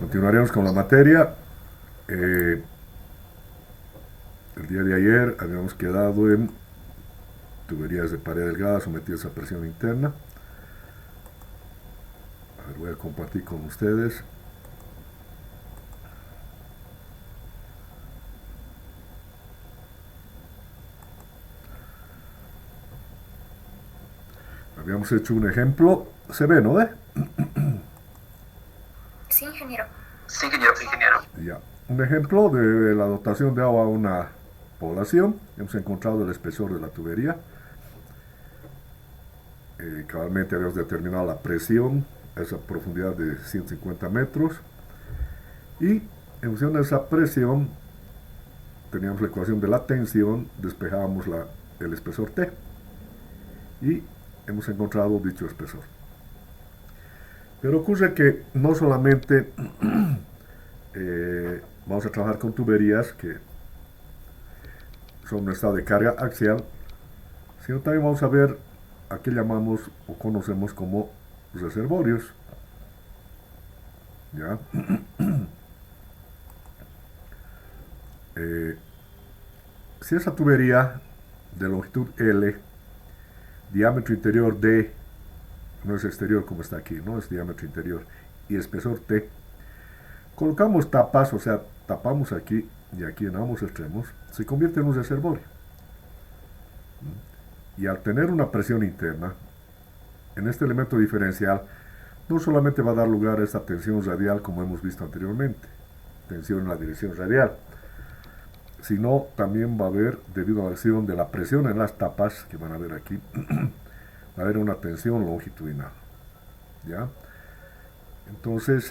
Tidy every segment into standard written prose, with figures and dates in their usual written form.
Continuaremos con la materia. Eh, el día de ayer habíamos quedado en tuberías de pared delgada sometidas a presión interna. A ver, voy a compartir con ustedes. Habíamos hecho un ejemplo. Se ve, ¿no? Sí, ingeniero. Sí, ingeniero. Ya. Un ejemplo de la dotación de agua a una población. Hemos encontrado el espesor de la tubería. Cabalmente habíamos determinado la presión a esa profundidad de 150 metros. Y en función de esa presión teníamos la ecuación de la tensión, despejábamos el espesor T y hemos encontrado dicho espesor. Pero ocurre que no solamente vamos a trabajar con tuberías que son un estado de carga axial, sino también vamos a ver a qué llamamos o conocemos como reservorios. ¿Ya? Si esa tubería de longitud L, diámetro interior D, no es exterior como está aquí, no es diámetro interior, y espesor T, colocamos tapas, o sea, tapamos aquí y aquí en ambos extremos, se convierte en un reservorio. Y al tener una presión interna, en este elemento diferencial, no solamente va a dar lugar a esta tensión radial como hemos visto anteriormente, tensión en la dirección radial, sino también va a haber, debido a la acción de la presión en las tapas, que van a ver aquí, va a haber una tensión longitudinal. ¿Ya? Entonces,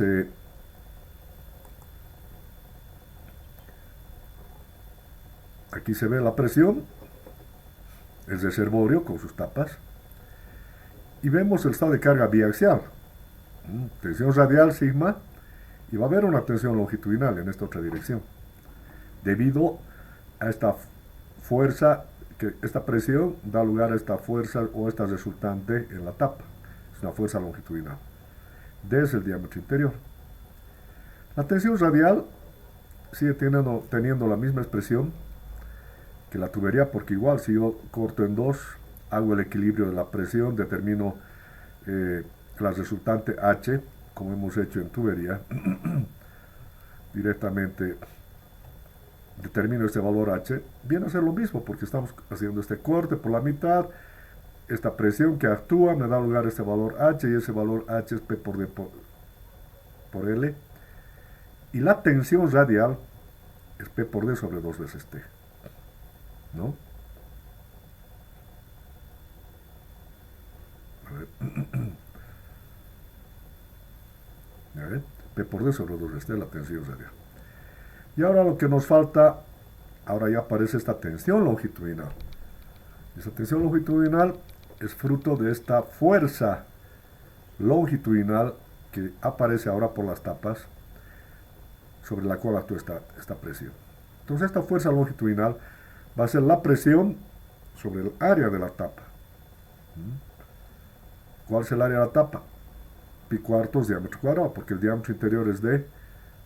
aquí se ve la presión, el reservorio con sus tapas, y vemos el estado de carga biaxial, tensión radial sigma, y va a haber una tensión longitudinal en esta otra dirección, debido a esta fuerza, que esta presión da lugar a esta fuerza o esta resultante en la tapa, es una fuerza longitudinal, desde el diámetro interior. La tensión radial sigue teniendo la misma expresión que la tubería, porque igual si yo corto en dos, hago el equilibrio de la presión, determino la resultante H, como hemos hecho en tubería, directamente determino este valor H, viene a ser lo mismo, porque estamos haciendo este corte por la mitad, esta presión que actúa me da lugar a este valor H, y ese valor H es P por D por L, y la tensión radial es P por D sobre 2 veces T, ¿no? A ver, P por D sobre 2 veces T, la tensión radial. Y ahora lo que nos falta, ahora ya aparece esta tensión longitudinal. Esta tensión longitudinal es fruto de esta fuerza longitudinal que aparece ahora por las tapas sobre la cual actúa esta presión. Entonces esta fuerza longitudinal va a ser la presión sobre el área de la tapa. ¿Cuál es el área de la tapa? Pi cuartos diámetro cuadrado, porque el diámetro interior es D,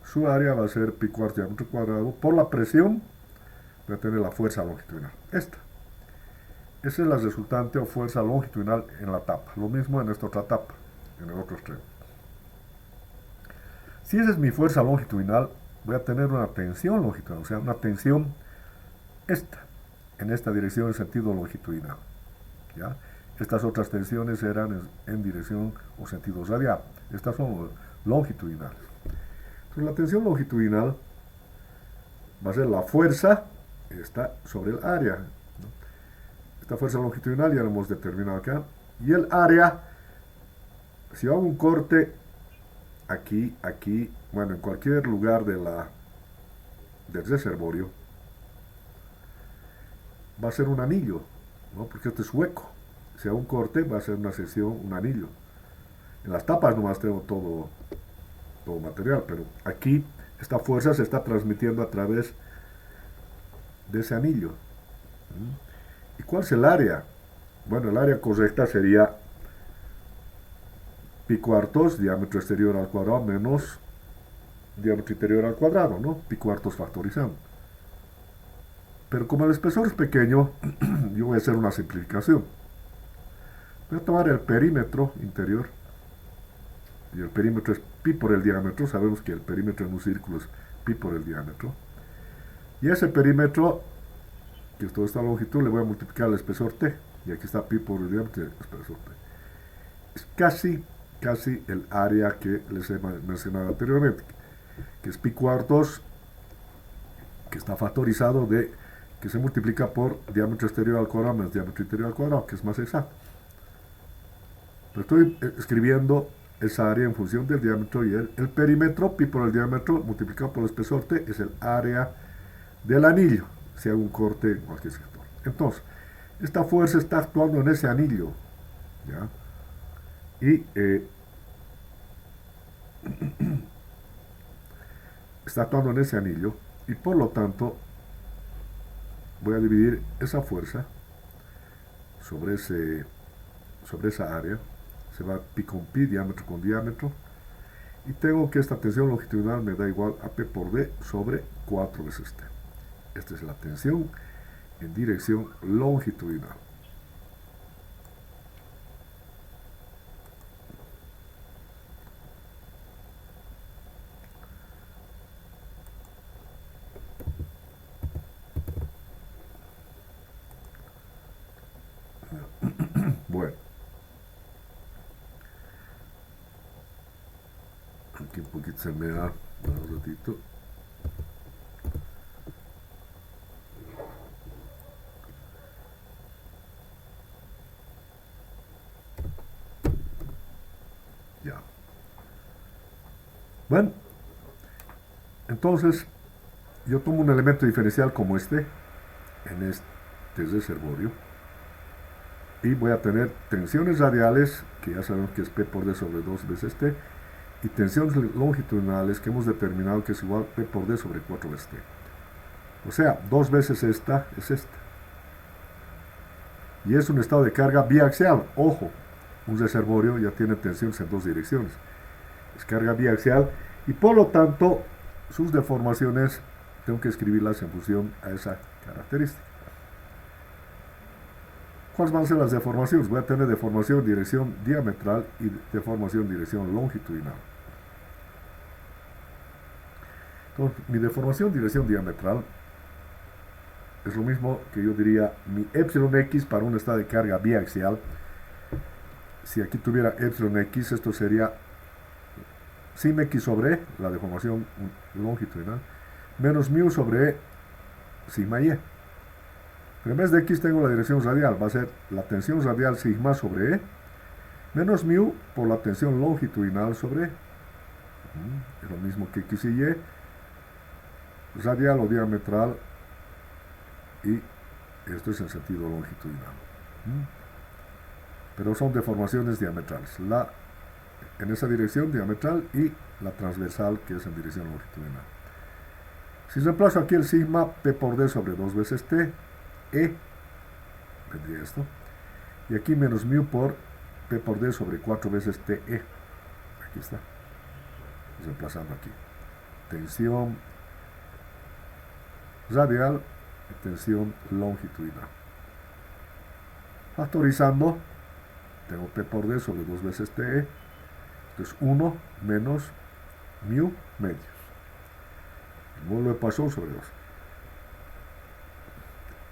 su área va a ser pi cuartos diámetro cuadrado, por la presión voy a tener la fuerza longitudinal. Esta. Esa es la resultante o fuerza longitudinal en la tapa. Lo mismo en esta otra tapa, en el otro extremo. Si esa es mi fuerza longitudinal, voy a tener una tensión longitudinal, o sea, una tensión esta, en esta dirección en sentido longitudinal. ¿Ya? Estas otras tensiones eran en dirección o sentido radial. Estas son longitudinales. Entonces, la tensión longitudinal va a ser la fuerza está sobre el área. ¿No? Esta fuerza longitudinal ya lo hemos determinado acá. Y el área, si hago un corte aquí, aquí, bueno, en cualquier lugar del reservorio, va a ser un anillo, ¿no? Porque este es hueco. Si hago un corte, va a ser una sección, un anillo. En las tapas nomás tengo todo material, pero aquí esta fuerza se está transmitiendo a través de ese anillo. ¿Y cuál es el área? Bueno, el área correcta sería pi cuartos, diámetro exterior al cuadrado, menos diámetro interior al cuadrado, ¿no? Pi cuartos factorizando. Pero como el espesor es pequeño, yo voy a hacer una simplificación. Voy a tomar el perímetro interior, y el perímetro es pi por el diámetro. Sabemos que el perímetro en un círculo es pi por el diámetro. Y ese perímetro, que es toda esta longitud, le voy a multiplicar el espesor t. Y aquí está pi por el diámetro y el espesor t. Es casi el área que les he mencionado anteriormente, que es pi cuartos, que está factorizado de, que se multiplica por diámetro exterior al cuadrado menos diámetro interior al cuadrado, que es más exacto. Pero estoy escribiendo esa área en función del diámetro, y el perímetro, pi por el diámetro multiplicado por el espesor t, es el área del anillo, si hago un corte en cualquier sector. Entonces, esta fuerza está actuando en ese anillo, ¿ya? Y está actuando en ese anillo, y por lo tanto voy a dividir esa fuerza sobre esa área. Se va pi con pi, diámetro con diámetro, y tengo que esta tensión longitudinal me da igual a P por D sobre 4 veces T. Esta es la tensión en dirección longitudinal. Bueno, aquí un poquito se me da un ratito. Ya. Bueno, entonces yo tomo un elemento diferencial como este, en este reservorio, y voy a tener tensiones radiales, que ya sabemos que es P por D sobre 2 veces T, y tensiones longitudinales, que hemos determinado que es igual a P por D sobre 4 veces T. O sea, 2 veces esta es esta. Y es un estado de carga biaxial. Ojo, un reservorio ya tiene tensiones en dos direcciones. Es carga biaxial, y por lo tanto sus deformaciones tengo que escribirlas en función a esa característica. ¿Cuáles van a ser las deformaciones? Voy a tener deformación en dirección diametral y deformación en dirección longitudinal. Entonces, mi deformación en dirección diametral es lo mismo que yo diría mi epsilon x para un estado de carga biaxial. Si aquí tuviera epsilon x, esto sería sin x sobre e, la deformación longitudinal, menos mu sobre e sigma y. Pero en vez de x tengo la dirección radial, va a ser la tensión radial sigma sobre e, menos mu por la tensión longitudinal sobre e. Es lo mismo que x y y, radial o diametral, y esto es en sentido longitudinal. Pero son deformaciones diametrales, en esa dirección diametral, y la transversal, que es en dirección longitudinal. Si reemplazo aquí el sigma, P por D sobre 2 veces T, E, vendría esto, y aquí menos mu por P por D sobre 4 veces TE. Aquí está, reemplazando aquí. Tensión radial y tensión longitudinal. Factorizando, tengo P por D sobre 2 veces TE, entonces 1 menos mu medios. El módulo de Poisson sobre 2.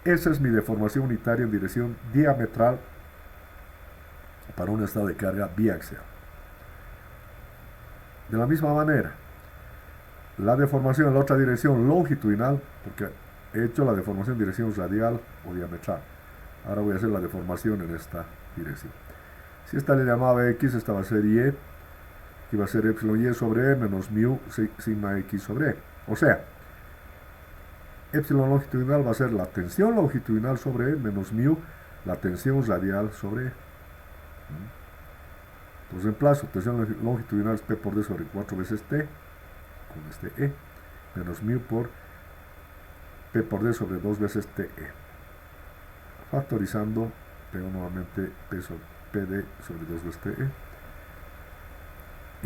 Esa es mi deformación unitaria en dirección diametral para un estado de carga biaxial. De la misma manera, la deformación en la otra dirección longitudinal, porque he hecho la deformación en dirección radial o diametral. Ahora voy a hacer la deformación en esta dirección. Si esta le llamaba x, esta va a ser y, y va a ser epsilon y sobre e menos mu sigma x sobre e. O sea, epsilon longitudinal va a ser la tensión longitudinal sobre e menos mu la tensión radial sobre e. Entonces reemplazo, tensión longitudinal es P por D sobre 4 veces T, con este E, menos mu por P por D sobre 2 veces TE. Factorizando, tengo nuevamente PD sobre 2 veces TE,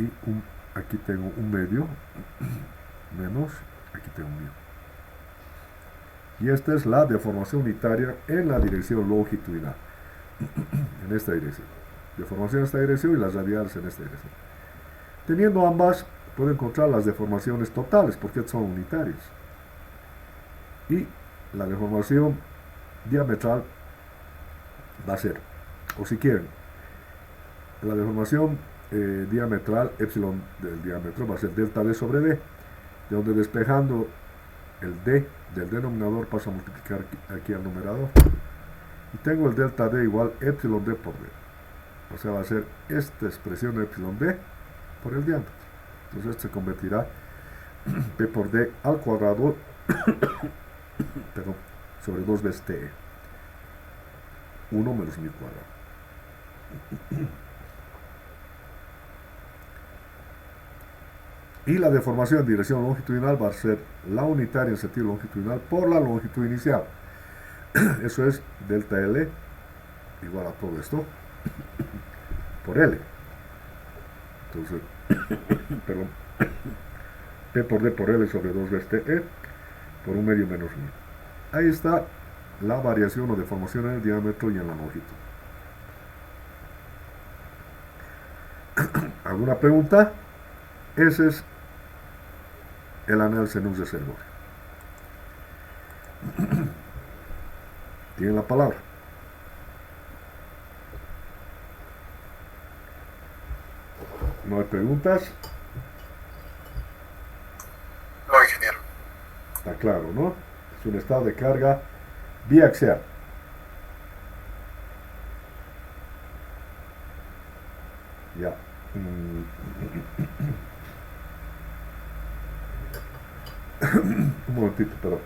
y un aquí tengo un medio, menos, aquí tengo un mío. Y esta es la deformación unitaria en la dirección longitudinal, en esta dirección. Deformación en esta dirección y las radiales en esta dirección. Teniendo ambas, puedo encontrar las deformaciones totales, porque son unitarias. Y la deformación diametral va a ser, o si quieren, la deformación diametral, epsilon del diámetro, va a ser delta d sobre d, de donde despejando el d del denominador paso a multiplicar aquí al numerador. Y tengo el delta d igual epsilon d por d. O sea, va a ser esta expresión de epsilon d por el diámetro. Entonces esto se convertirá p por d al cuadrado perdón, sobre 2 veces t. 1 menos 1000 cuadrado. Y la deformación en dirección longitudinal va a ser la unitaria en sentido longitudinal por la longitud inicial. Eso es delta L igual a todo esto por L. Entonces, perdón, P por D por L sobre 2 veces TE por 1 medio menos 1000. Ahí está la variación o deformación en el diámetro y en la longitud. ¿Alguna pregunta? Ese es el análisis en un reservorio. Tienen la palabra. ¿No hay preguntas? No, ingeniero. Está claro, ¿no? Es un estado de carga biaxial. Ya. Un momentito, perdón.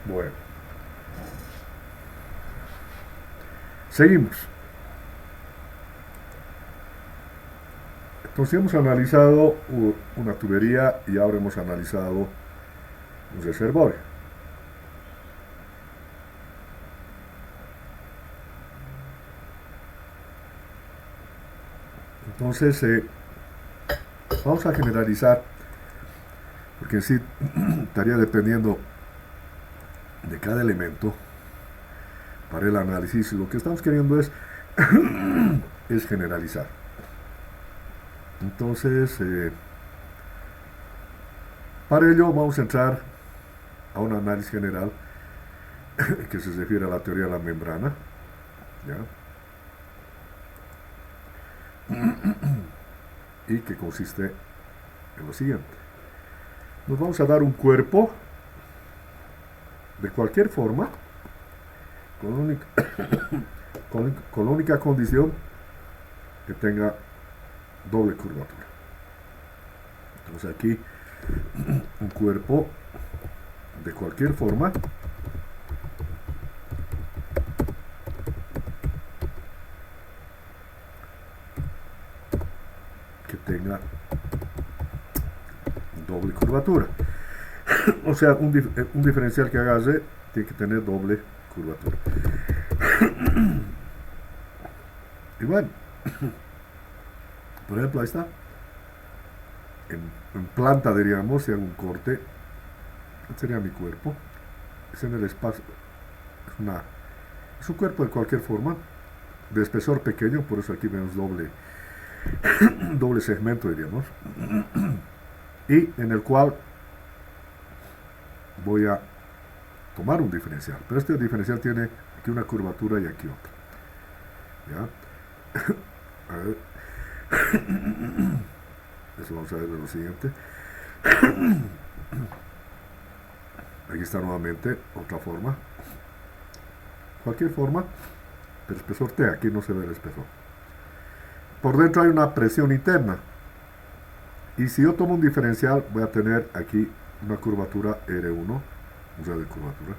Bueno. Seguimos. Entonces hemos analizado una tubería y ahora hemos analizado un reservorio. Entonces vamos a generalizar, porque en sí estaría dependiendo de cada elemento para el análisis. Lo que estamos queriendo es generalizar. Entonces, para ello vamos a entrar a un análisis general que se refiere a la teoría de la membrana. ¿Ya? Y que consiste en lo siguiente. Nos vamos a dar un cuerpo de cualquier forma con la única condición que tenga doble curvatura. Entonces aquí un cuerpo de cualquier forma que tenga doble curvatura. O sea, un diferencial que agarre tiene que tener doble curvatura. Y bueno, por ejemplo, ahí está. En planta, diríamos, si hago un corte, este sería mi cuerpo. Es en el espacio. Es un cuerpo de cualquier forma, de espesor pequeño, por eso aquí vemos doble segmento, diríamos. Y en el cual voy a tomar un diferencial. Pero este diferencial tiene aquí una curvatura y aquí otra. ¿Ya? A ver. Eso vamos a ver en lo siguiente. Aquí está nuevamente otra forma. Cualquier forma, pero espesor T, aquí no se ve el espesor. Por dentro hay una presión interna. Y si yo tomo un diferencial, voy a tener aquí una curvatura R1, un radio de curvatura.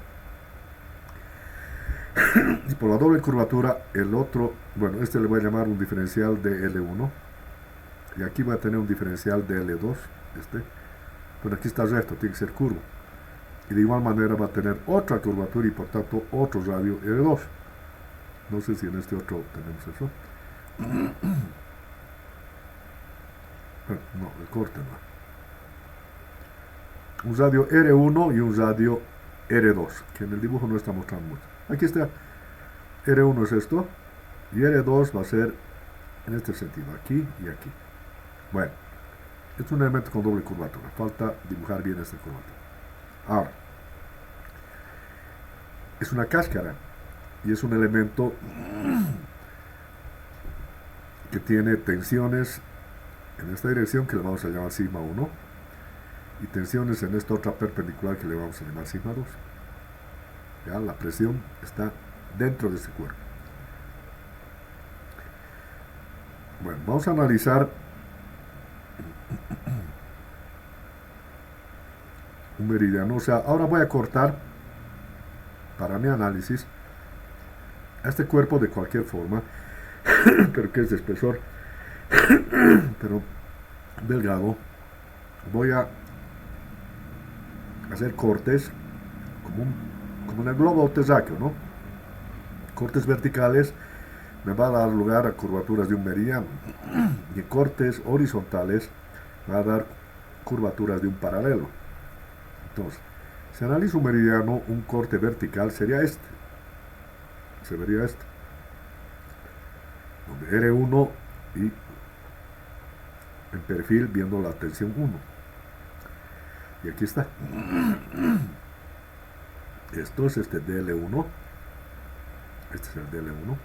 Y por la doble curvatura, el otro, bueno, este le voy a llamar un diferencial de L1. Y aquí voy a tener un diferencial de L2, pero aquí está recto, tiene que ser curvo. Y de igual manera va a tener otra curvatura y por tanto otro radio L2. No sé si en este otro tenemos eso. No, el corte no. Un radio R1 y un radio R2, que en el dibujo no está mostrando mucho. Aquí está, R1 es esto, y R2 va a ser en este sentido, aquí y aquí. Bueno, es un elemento con doble curvatura, falta dibujar bien esta curvatura. Ahora, es una cáscara, y es un elemento que tiene tensiones en esta dirección que le vamos a llamar sigma 1 y tensiones en esta otra perpendicular que le vamos a llamar sigma 2. ¿Ya? La presión está dentro de ese cuerpo. Bueno, vamos a analizar un meridiano. O sea, ahora voy a cortar para mi análisis a este cuerpo de cualquier forma, pero que es de espesor pero delgado. Voy a hacer cortes como en el globo terráqueo, ¿no? Cortes verticales me va a dar lugar a curvaturas de un meridiano y cortes horizontales va a dar curvaturas de un paralelo. Entonces, si analizo un meridiano, un corte vertical sería este, se vería esto, donde R1 y en perfil viendo la tensión 1. Y aquí está. Esto es este DL1. Este es el DL1.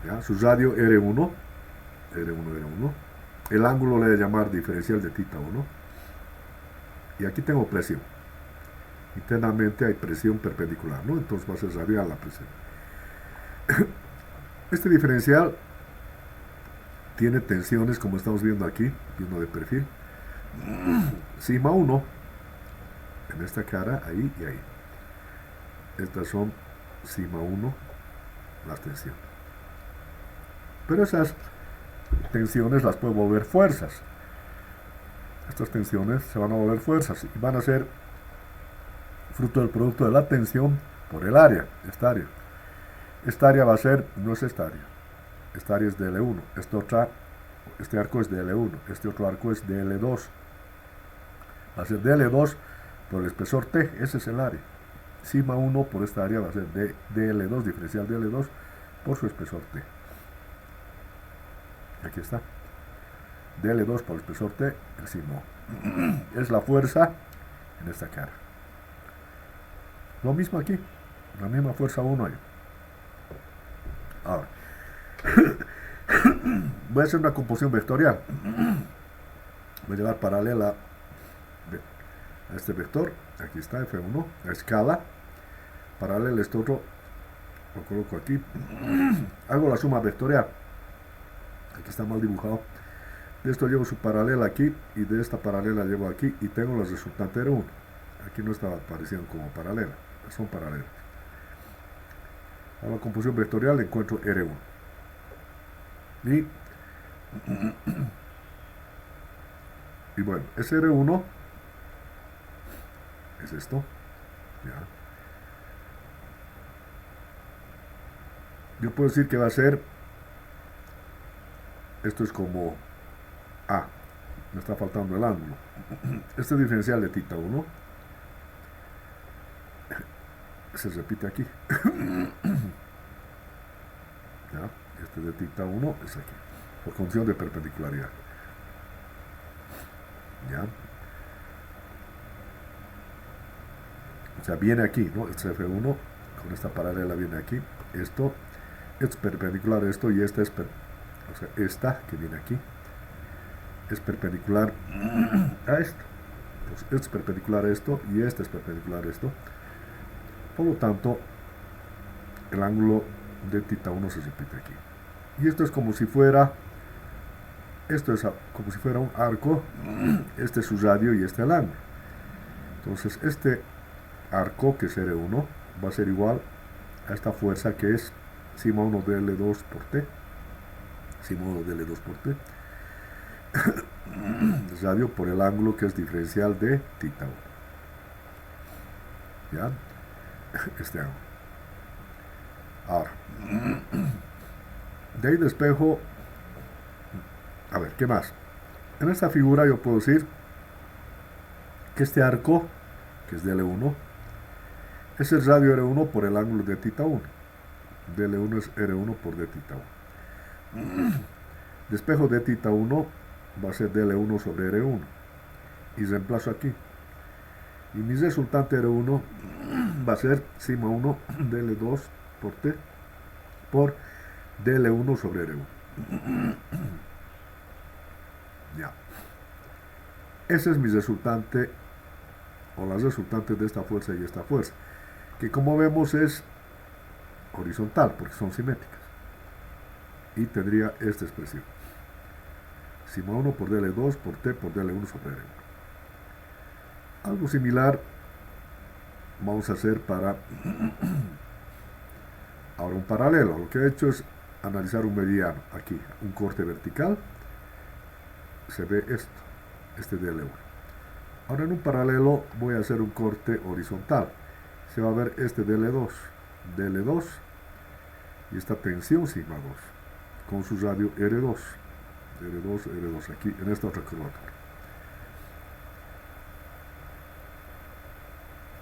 ¿Ya? Su radio R1. R1. El ángulo le voy a llamar diferencial de θ1. Y aquí tengo presión. Internamente hay presión perpendicular, ¿no? Entonces va a ser radial la presión. Este diferencial tiene tensiones como estamos viendo aquí, viendo de perfil. Sigma 1 en esta cara, ahí y ahí. Estas son sigma 1, las tensiones. Pero esas tensiones las puedo volver fuerzas. Estas tensiones se van a volver fuerzas y van a ser fruto del producto de la tensión por el área, esta área. Esta área va a ser, no es esta área. Esta área es de L1, este arco es de L1, este otro arco es de L2. Va a ser de L2 por el espesor T, ese es el área. Sigma 1 por esta área va a ser de L2, diferencial de L2 por su espesor T. Aquí está. De L2 por el espesor T, el sigma 1. Es la fuerza en esta cara. Lo mismo aquí, la misma fuerza 1 ahí. Ahora, voy a hacer una composición vectorial. Voy a llevar paralela a este vector. Aquí está, F1, a escala. Paralela a este otro, lo coloco aquí. Hago la suma vectorial. Aquí está mal dibujado. De esto llevo su paralela aquí y de esta paralela llevo aquí y tengo la resultante R1. Aquí no estaba apareciendo como paralela, son paralelas. A la composición vectorial encuentro R1. Y bueno, ese R1 es esto. Ya. Yo puedo decir que va a ser, esto es como A, me está faltando el ángulo. Este diferencial de θ1 se repite aquí. ¿Ya? Este de θ1 es aquí, por condición de perpendicularidad. ¿Ya? O sea, viene aquí, ¿no? Este F1 con esta paralela viene aquí. Esto es perpendicular a esto y esta es, o sea, esta que viene aquí es perpendicular a esto. Entonces, este es perpendicular a esto y este es perpendicular a esto. Por lo tanto, el ángulo de θ1 se repite aquí. Y esto es como si fuera, como si fuera un arco. Este es su radio y este el ángulo. Entonces, este arco, que es R1, va a ser igual a esta fuerza que es sigma 1 de L2 por T. Sigma 1 de L2 por T. Radio por el ángulo que es diferencial de θ1. ¿Ya? Este ángulo. Ahora, de ahí despejo. A ver, ¿qué más? En esta figura yo puedo decir que este arco, que es dL1, es el radio R1 por el ángulo de θ1. dL1 es R1 por dθ1. Despejo de θ1 va a ser dL1 sobre R1. Y reemplazo aquí. Y mi resultante R1 va a ser sigma 1 dL2 por T por dL1 sobre R1. Ya. Ese es mi resultante, o las resultantes de esta fuerza y esta fuerza, que como vemos es horizontal, porque son simétricas. Y tendría esta expresión. Sigma 1 por dL2 por T por dL1 sobre R1. Algo similar vamos a hacer para ahora un paralelo. Lo que he hecho es analizar un mediano, aquí, un corte vertical. Se ve esto, este dL1. Ahora en un paralelo voy a hacer un corte horizontal. Se va a ver este dL2 y esta tensión sigma 2 con su radio R2 aquí en esta otra curvatura.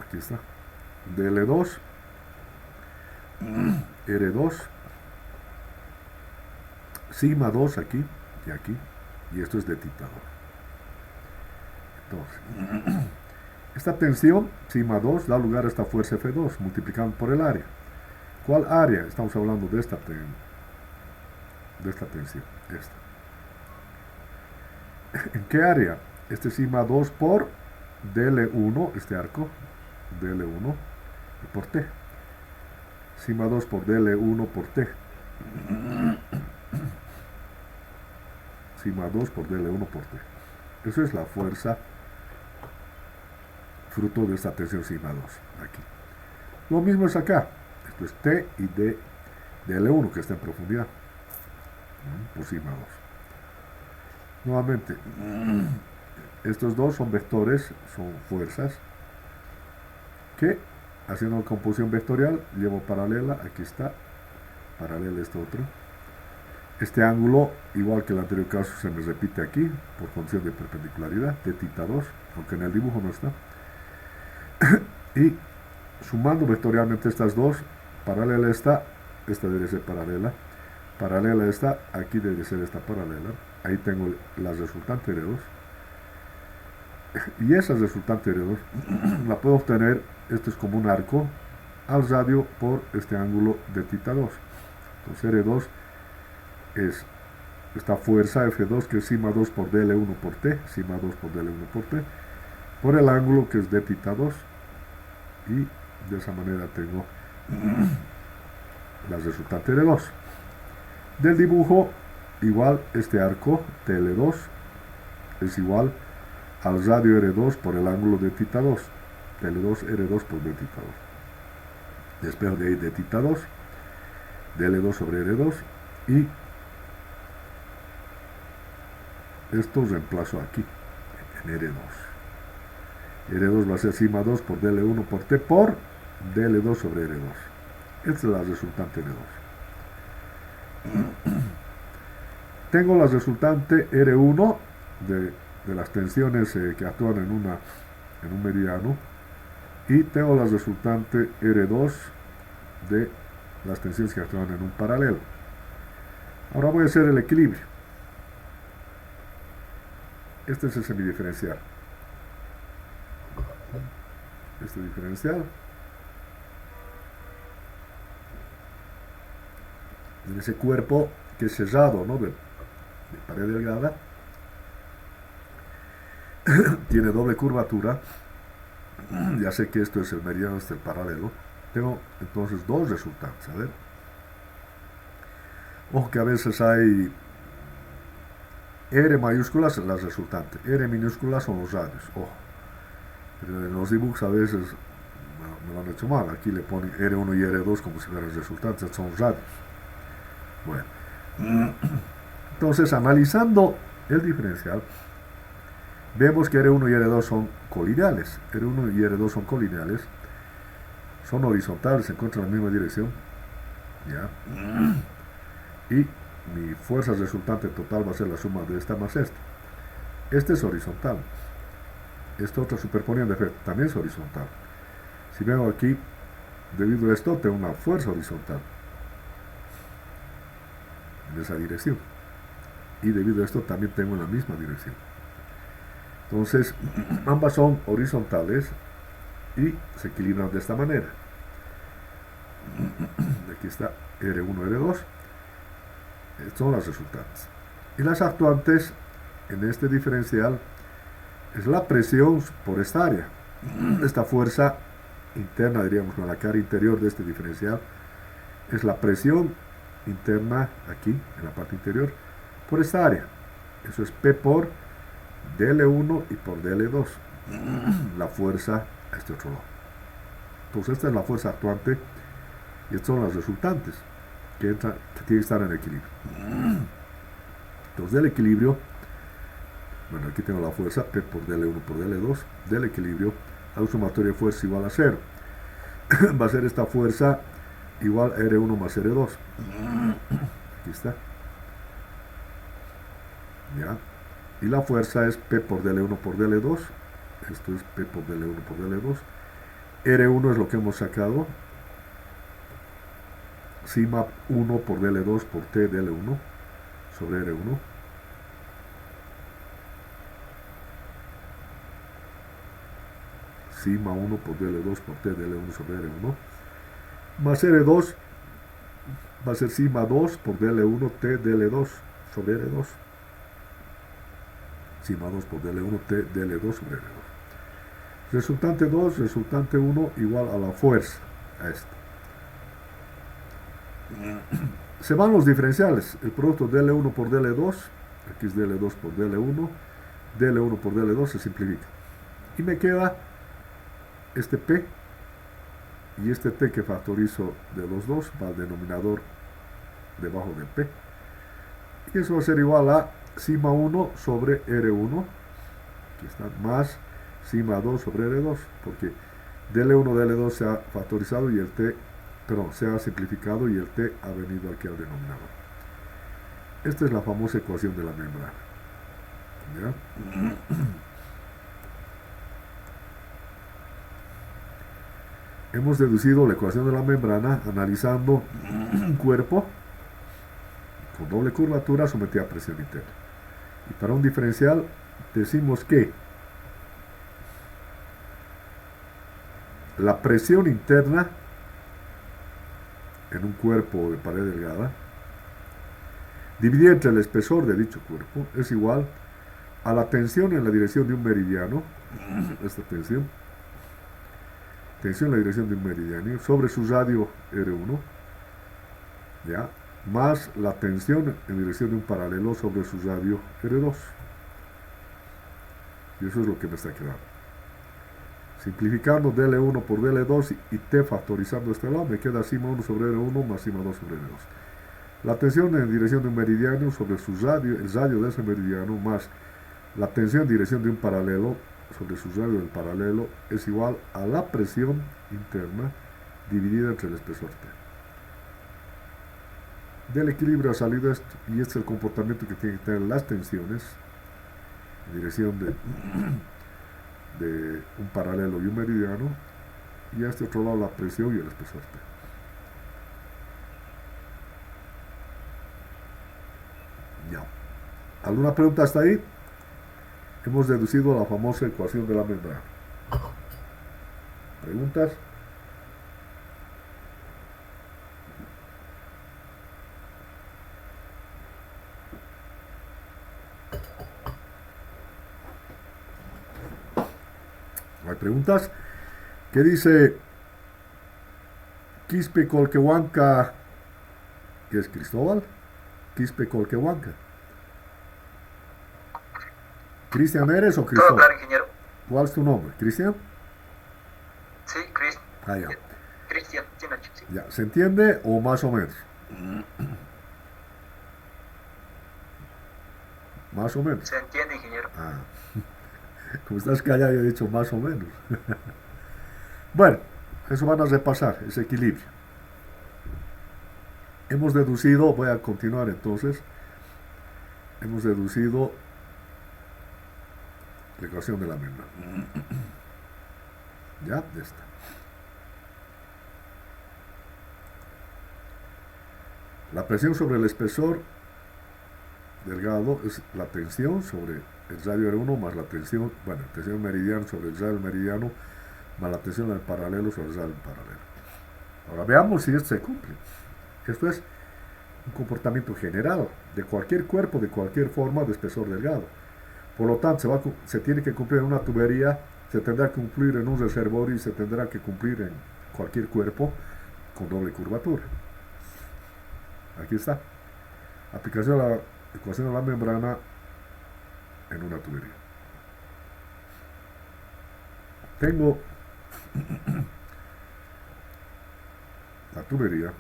Aquí está, dL2 R2 sigma 2 aquí y aquí, y esto es de θ2. Entonces, esta tensión sigma 2 da lugar a esta fuerza F2 multiplicando por el área. ¿Cuál área? Estamos hablando de esta tensión, esta. ¿En qué área? Este sigma 2 por dL1, este arco, dL1 por T. Sigma 2 por dL1 por T. Sigma 2 por dL1 por T. Eso es la fuerza fruto de esta tensión sigma 2 aquí. Lo mismo es acá. Esto es T y D de L1 que está en profundidad por sigma 2. Nuevamente, estos dos son vectores, son fuerzas que haciendo composición vectorial llevo paralela, aquí está, paralela a este otro. Este ángulo, igual que el anterior caso, se me repite aquí por condición de perpendicularidad de θ2, aunque en el dibujo no está. Y sumando vectorialmente estas dos, paralela a esta debe ser paralela a esta, aquí debe ser esta paralela, ahí tengo la resultante R2, y esa resultante R2 la puedo obtener, esto es como un arco, al radio por este ángulo de θ2. Entonces R2 es esta fuerza F2 que es sigma 2 por dL1 por T, sigma 2 por dL1 por T, por el ángulo que es de θ2, y de esa manera tengo la resultante R2. Del dibujo, igual este arco TL2 es igual al radio R2 por el ángulo de θ2, TL2 R2 por d θ2. Despejo de ahí de θ2, dL2 sobre R2, y esto reemplazo aquí en R2. R2 va a ser sigma 2 por dL1 por T por dL2 sobre R2. Esta es la resultante R2. Tengo la resultante R1 de las tensiones que actúan en un meridiano, y tengo la resultante R2 de las tensiones que actúan en un paralelo. Ahora voy a hacer el equilibrio. Este es el semidiferencial. Este diferencial en ese cuerpo que es cerrado, ¿no? de pared delgada, tiene doble curvatura, ya sé que esto es el meridiano, este es el paralelo, tengo entonces dos resultantes. A ver, ojo que a veces hay R mayúsculas las resultantes, R minúsculas son los radios, ojo. Pero en los dibujos a veces me lo han hecho mal, aquí le ponen R1 y R2 como si fueran resultantes, son radios. Bueno, entonces analizando el diferencial, vemos que R1 y R2 son colineales, R1 y R2 son colineales, son horizontales, se encuentran en la misma dirección, ¿ya? Y mi fuerza resultante total va a ser la suma de esta más esta. Este es horizontal. Esta otra superponiendo efecto también es horizontal. Si veo aquí, debido a esto, tengo una fuerza horizontal en esa dirección. Y debido a esto también tengo en la misma dirección. Entonces, ambas son horizontales y se equilibran de esta manera. Aquí está R1, R2. Estas son las resultantes. Y las actuantes en este diferencial es la presión por esta área. Esta fuerza interna, diríamos, con la cara interior de este diferencial, es la presión interna aquí, en la parte interior, por esta área. Eso es P por dL1 y por dL2. La fuerza a este otro lado. Entonces esta es la fuerza actuante y estas son las resultantes que tienen que estar en equilibrio. Entonces del equilibrio, bueno, aquí tengo la fuerza P por dL1 por dL2, del equilibrio, la sumatoria de fuerza igual a 0. Va a ser esta fuerza igual a R1 más R2. Aquí está. ¿Ya? Y la fuerza es P por dL1 por dL2. Esto es P por dL1 por dL2. R1 es lo que hemos sacado. Sigma 1 por dL2 por T dL1 sobre R1. Sigma 1 por dL2 por T dL1 sobre R1. Más R2 va a ser sigma 2 por dL1 T dL2 sobre R2. Sigma 2 por dL1 T dL2 sobre R2. Resultante 2, resultante 1 igual a la fuerza, a esto. Se van los diferenciales, el producto dL1 por dL2, aquí es dL2 por dL1, dL1 por dL2 se simplifica. Y me queda este P y este T que factorizo de los dos, va al denominador debajo del P. Y eso va a ser igual a sigma 1 sobre R1, aquí está, más sigma 2 sobre R2, porque dL1, dL2 se ha factorizado y el T, perdón, se ha simplificado y el T ha venido aquí al denominador. Esta es la famosa ecuación de la membrana. ¿Ya? Hemos deducido la ecuación de la membrana analizando un cuerpo con doble curvatura sometido a presión interna. Y para un diferencial decimos que la presión interna en un cuerpo de pared delgada dividida entre el espesor de dicho cuerpo es igual a la tensión en la dirección de un meridiano, esta tensión en la dirección de un meridiano sobre su radio R1, ¿ya? Más la tensión en dirección de un paralelo sobre su radio R2. Y eso es lo que me está quedando. Simplificando dL1 por dL2 y T factorizando este lado, me queda sigma 1 sobre R1 más sigma 2 sobre R2. La tensión en dirección de un meridiano sobre su radio, el radio de ese meridiano, más la tensión en dirección de un paralelo sobre su radio del paralelo es igual a la presión interna dividida entre el espesor T. Del equilibrio ha salido esto, y este es el comportamiento que tienen que tener las tensiones en dirección de un paralelo y un meridiano, y a este otro lado la presión y el espesor T. Ya. ¿Alguna pregunta hasta ahí? Hemos deducido la famosa ecuación de la membrana. ¿Preguntas? preguntas. ¿Qué dice Quispe Colquehuanca? ¿Qué es Cristóbal? Quispe Colquehuanca. ¿Cristian eres o Todo Cristóbal? claro, ingeniero. ¿Cuál es tu nombre? ¿Cristian? Sí, Chris. Ah, ya. Cristian, sí, Nacho, sí. Ya. ¿Se entiende o más o menos? Más o menos. Se entiende, ingeniero. Ah, como estás callado, yo he dicho más o menos. Bueno, eso van a repasar, ese equilibrio. Hemos deducido, voy a continuar entonces, hemos deducido la ecuación de la membrana. Ya está. La presión sobre el espesor delgado es la tensión sobre el radio R1 más la tensión, bueno, tensión meridiana sobre el radio meridiano más la tensión del paralelo sobre el radio paralelo. Ahora veamos si esto se cumple. Esto es un comportamiento general de cualquier cuerpo, de cualquier forma de espesor delgado. Por lo tanto, se tiene que cumplir en una tubería, se tendrá que cumplir en un reservorio y se tendrá que cumplir en cualquier cuerpo con doble curvatura. Aquí está. Aplicación de la ecuación de la membrana en una tubería. Tengo la tubería,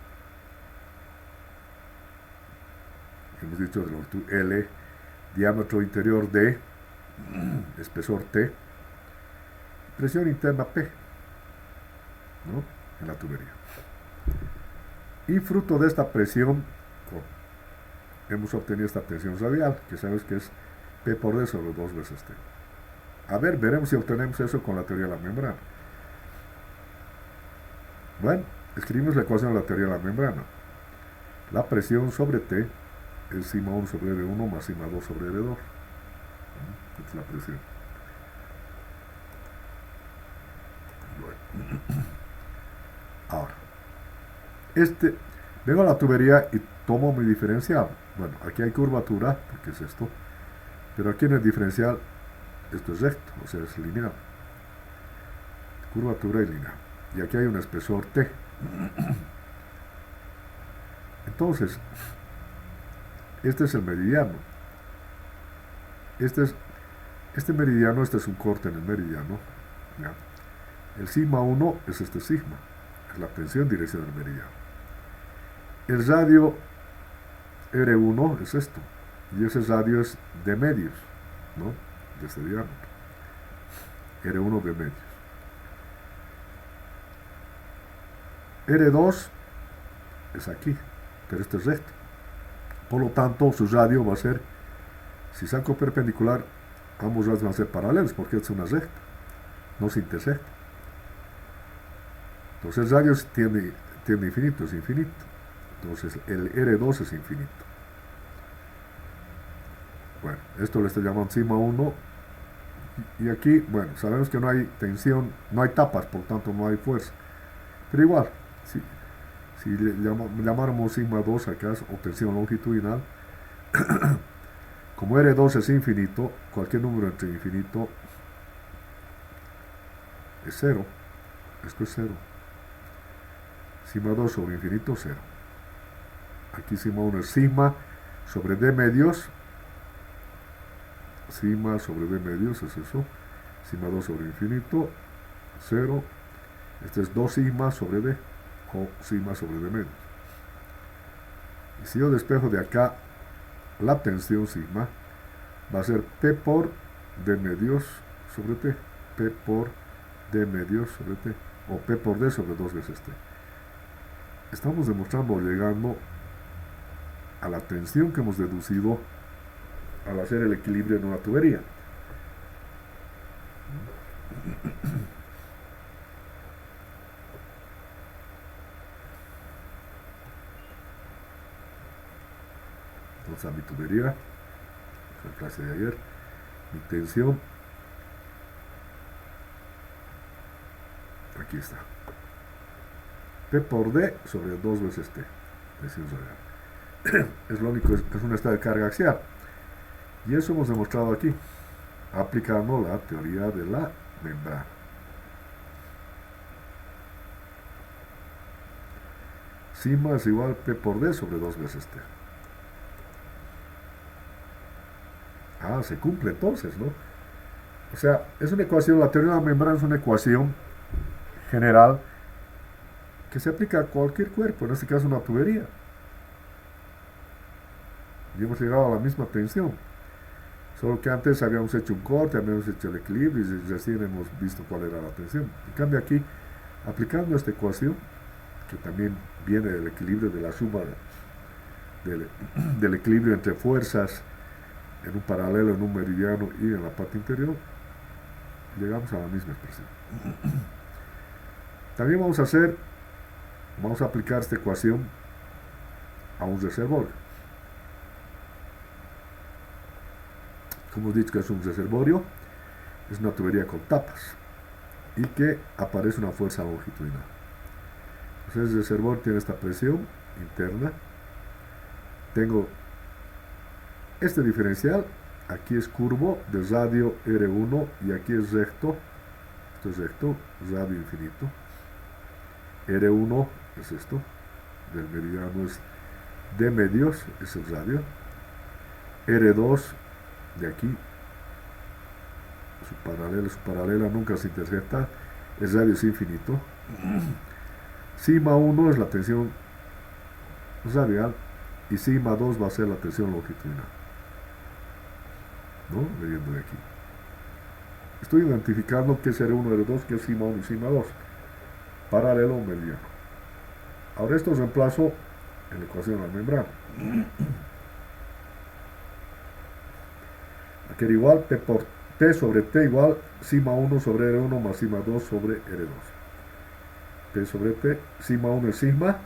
hemos dicho de longitud L, diámetro interior D, espesor T, presión interna P, ¿no? En la tubería. Y fruto de esta presión, hemos obtenido esta tensión radial, que sabes que es P por D sobre 2 veces T. A ver, veremos si obtenemos eso con la teoría de la membrana. Bueno, escribimos la ecuación de la teoría de la membrana. La presión sobre T es sigma 1 sobre R1 más sigma 2 sobre R2. Esta es la presión. Bueno. Ahora, vengo a la tubería y tomo mi diferencial. Bueno, aquí hay curvatura, porque es esto, pero aquí en el diferencial esto es recto, o sea, es lineal. Curvatura y lineal. Y aquí hay un espesor T. Entonces, este es el meridiano. Este meridiano, este es un corte en el meridiano. ¿Ya? El sigma 1 es este sigma, es la tensión en dirección del meridiano. El radio R1 es esto, y ese radio es de medios, ¿no? De este diámetro. R1 de medios. R2 es aquí, pero este es recto. Por lo tanto, su radio va a ser, si saco perpendicular, ambos radios van a ser paralelos, porque es una recta, no se intersecta. Entonces el radio tiende infinito, es infinito. Entonces el R2 es infinito. Bueno, esto le estoy llamando sigma 1. Y aquí, bueno, sabemos que no hay tensión, no hay tapas, por tanto no hay fuerza. Pero igual, si le llamáramos sigma 2 acá, o tensión longitudinal, como R2 es infinito, cualquier número entre infinito es 0. Esto es 0. Sigma 2 sobre infinito, 0. Aquí sigma 1 es sigma sobre D medios. Sigma sobre D medios es eso. Sigma 2 sobre infinito, 0. Este es 2 sigma sobre D, o sigma sobre D medios. Y si yo despejo de acá la tensión sigma, va a ser P por D medios sobre T. P por D medios sobre T. O P por D sobre 2 veces T. Estamos demostrando, llegando a la tensión que hemos deducido al hacer el equilibrio en una tubería. Entonces a mi tubería, la clase de ayer, mi tensión, aquí está. P por D sobre 2 veces T. Tensión radial. Es lo único, es un estado de carga axial. Y eso hemos demostrado aquí, aplicando la teoría de la membrana. Sigma es igual a P por D sobre 2 veces T. Ah, se cumple entonces, ¿no? O sea, es una ecuación, la teoría de la membrana es una ecuación general que se aplica a cualquier cuerpo, en este caso una tubería. Y hemos llegado a la misma tensión. Solo que antes habíamos hecho un corte, habíamos hecho el equilibrio y recién hemos visto cuál era la tensión. En cambio aquí, aplicando esta ecuación, que también viene del equilibrio de la suma del equilibrio entre fuerzas en un paralelo, en un meridiano y en la parte interior, llegamos a la misma expresión. También vamos a aplicar esta ecuación a un reservorio. Como hemos dicho que es un reservorio, es una tubería con tapas y que aparece una fuerza longitudinal. Entonces el reservorio tiene esta presión interna. Tengo este diferencial, aquí es curvo de radio R1 y aquí es recto, esto es recto, radio infinito. R1 es esto, del meridiano es de medios, es el radio. R2 de aquí, su paralela nunca se intersecta, el radio es infinito. Sigma 1 es la tensión radial y sigma 2 va a ser la tensión longitudinal. ¿No? Leyendo de aquí. Estoy identificando qué es R1, R2, qué es sigma 1 y sigma 2. Paralelo o meridiano. Ahora esto reemplazo en la ecuación de la membrana. Aquí era igual P sobre T igual sigma 1 sobre R1 más sigma 2 sobre R2. P sobre T, sigma 1 es sigma,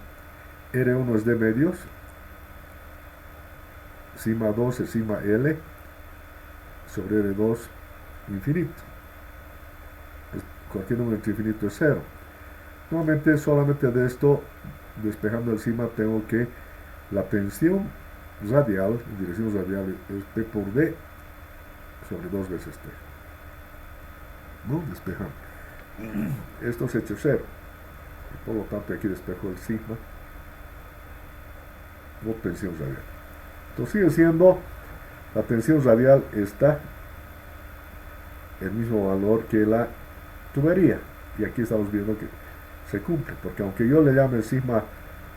R1 es de medios, sigma 2 es sigma L sobre R2 infinito. Cualquier número entre infinito es 0. Nuevamente, solamente de esto, despejando el sigma, tengo que la tensión radial, en dirección radial, es P por D sobre 2 veces T. ¿No? Despejando. Esto es hecho 0. Y por lo tanto, aquí despejo el sigma o tensión radial. Entonces sigue siendo la tensión radial está el mismo valor que la tubería. Y aquí estamos viendo que se cumple, porque aunque yo le llame sigma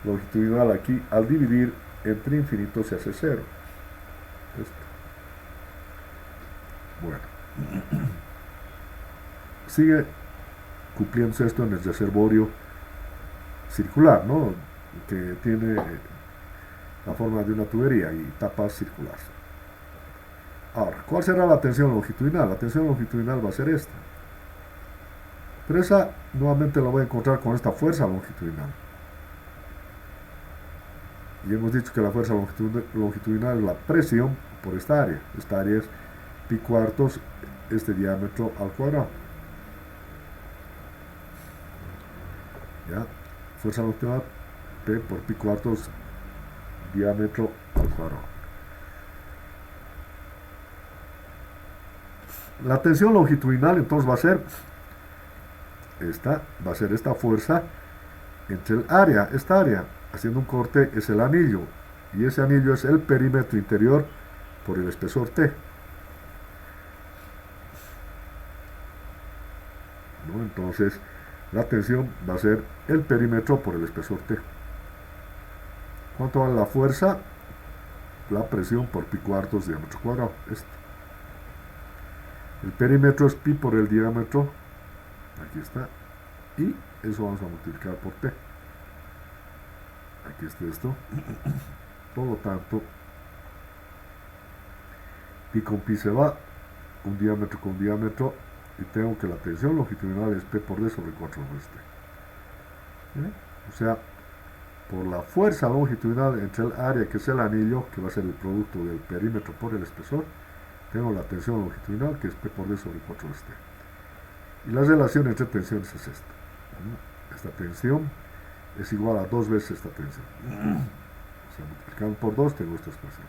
longitudinal aquí, al dividir entre infinito se hace 0. Esto. Bueno. Sigue cumpliéndose esto en el reservorio circular, ¿no? Que tiene la forma de una tubería y tapas circulares. Ahora, ¿cuál será la tensión longitudinal? La tensión longitudinal va a ser esta. Pero esa nuevamente la voy a encontrar con esta fuerza longitudinal. Y hemos dicho que la fuerza longitudinal es la presión por esta área. Esta área es pi cuartos este diámetro al cuadrado. ¿Ya? Fuerza longitudinal P por pi cuartos diámetro al cuadrado. La tensión longitudinal entonces va a ser esta fuerza entre el área, esta área, haciendo un corte es el anillo, y ese anillo es el perímetro interior por el espesor T. ¿No? Entonces, la tensión va a ser el perímetro por el espesor T. ¿Cuánto vale la fuerza? La presión por pi cuartos diámetro cuadrado. El perímetro es pi por el diámetro, aquí está, y eso vamos a multiplicar por T. Aquí está esto. Por lo tanto, pi con pi se va, un diámetro con diámetro, y tengo que la tensión longitudinal es P por D sobre 4 veces T. ¿Sí? O sea, por la fuerza longitudinal entre el área, que es el anillo, que va a ser el producto del perímetro por el espesor, tengo la tensión longitudinal, que es P por D sobre 4 veces T. Y la relación entre tensiones es esta. Esta tensión es igual a 2 veces esta tensión. O sea, multiplicando por 2 tengo esta expresión.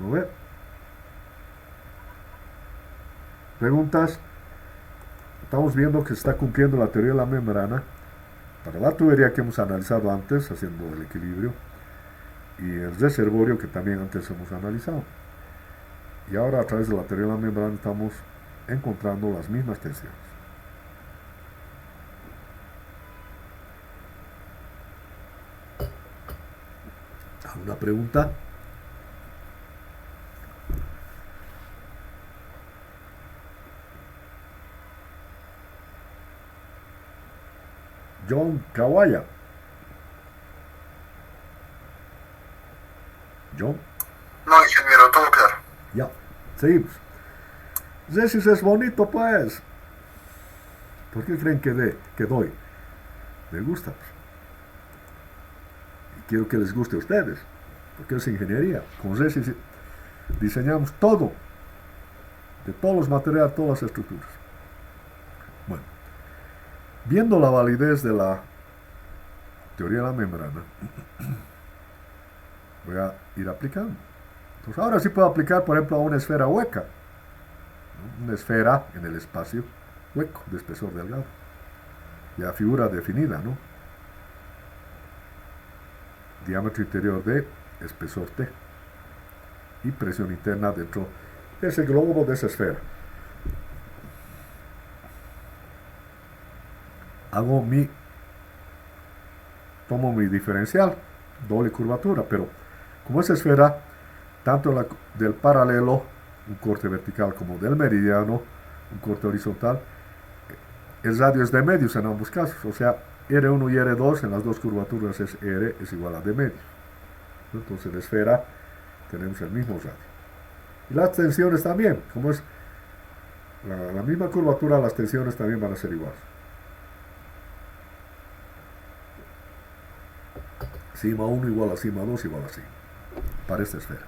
¿Lo ve? Preguntas. Estamos viendo que se está cumpliendo la teoría de la membrana para la tubería que hemos analizado antes, haciendo el equilibrio, y el reservorio que también antes hemos analizado. Y ahora a través de la teoría de la membrana estamos encontrando las mismas tensiones. ¿Alguna pregunta? John Kawaya. John. No, ingeniero, todo claro. Ya, seguimos. Resis es bonito, pues. ¿Por qué creen que doy? Me gusta, pues. Y quiero que les guste a ustedes, porque es ingeniería. Con Resis diseñamos todo, de todos los materiales, todas las estructuras. Bueno, viendo la validez de la teoría de la membrana, voy a ir aplicando. Entonces ahora sí puedo aplicar, por ejemplo, a una esfera hueca, ¿no? Una esfera en el espacio hueco, de espesor delgado. Ya figura definida, ¿no? Diámetro interior D, espesor T. Y presión interna dentro de ese globo, de esa esfera. Tomo mi diferencial, doble curvatura, pero como esa esfera, tanto del paralelo, un corte vertical, como del meridiano, un corte horizontal, el radio es de medios en ambos casos, o sea, R1 y R2 en las dos curvaturas es R es igual a D medios. Entonces en la esfera tenemos el mismo radio. Y las tensiones también, como es la misma curvatura, las tensiones también van a ser iguales. Sigma 1 igual a sigma 2 igual a sigma, para esta esfera.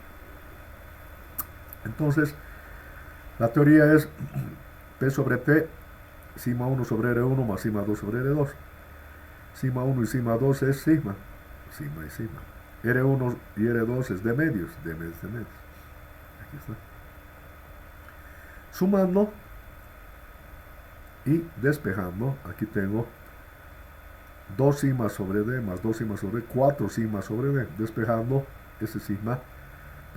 Entonces, la teoría es P sobre T, sigma 1 sobre R1 más sigma 2 sobre R2. Sigma 1 y sigma 2 es sigma y sigma. R1 y R2 es de medios, de medios. Aquí está. Sumando y despejando, aquí tengo 2 sigma sobre D más 2 sigma sobre D, 4 sigma sobre D. Despejando, ese sigma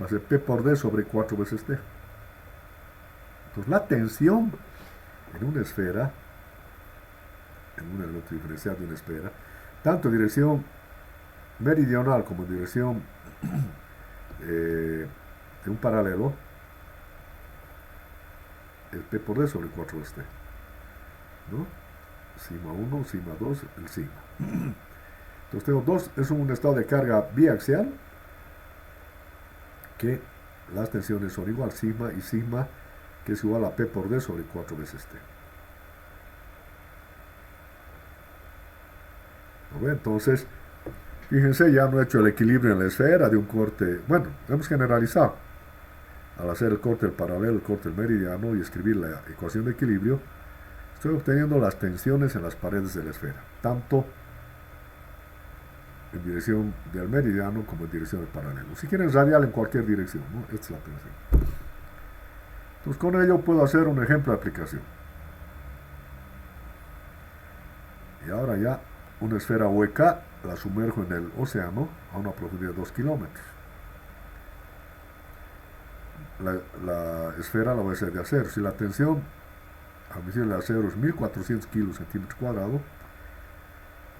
va a ser P por D sobre 4 veces T. Entonces la tensión en una esfera, en un elemento diferencial de una esfera, tanto en dirección meridional como en dirección de un paralelo, es P por D sobre 4 veces T, ¿no? Sigma 1, sigma 2, el sigma. Entonces tengo dos, es un estado de carga biaxial, que las tensiones son igual, sigma y sigma, que es igual a P por D sobre 4 veces T. ¿No ve? Entonces, fíjense, ya no he hecho el equilibrio en la esfera de un corte, bueno, hemos generalizado. Al hacer el corte del paralelo, el corte del meridiano y escribir la ecuación de equilibrio, estoy obteniendo las tensiones en las paredes de la esfera, tanto en dirección del meridiano como en dirección del paralelo. Si quieren radial en cualquier dirección, ¿no? Esta es la tensión. Entonces con ello puedo hacer un ejemplo de aplicación. Y ahora ya una esfera hueca la sumerjo en el océano a una profundidad de 2 kilómetros. La esfera la voy a hacer de acero. Si la tensión admisible de acero es 1400 kilos centímetros cuadrados,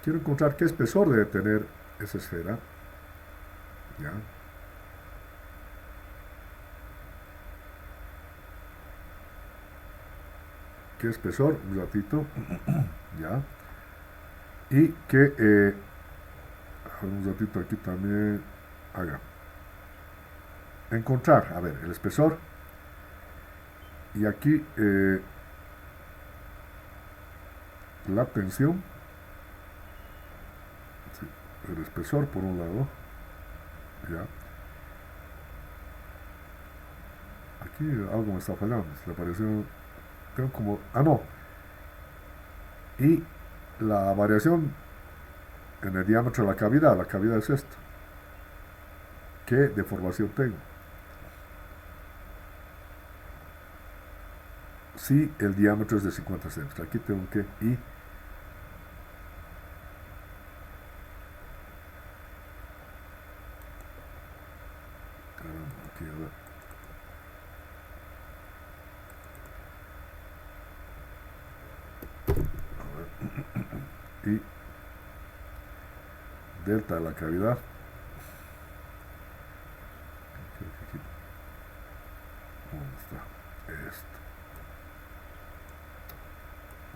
quiero encontrar qué espesor debe tener esa esfera. ¿Ya? ¿Qué espesor? Un ratito. ¿Ya? Y que un ratito aquí también haga encontrar, a ver, el espesor, y aquí la tensión, sí, el espesor por un lado, ya, aquí algo me está fallando, se le apareció, tengo como, no, y la variación en el diámetro de la cavidad es esto, ¿qué deformación tengo? Si el diámetro es de 50 centímetros, aquí tengo que, y y delta de la cavidad. ¿Dónde está? Esto.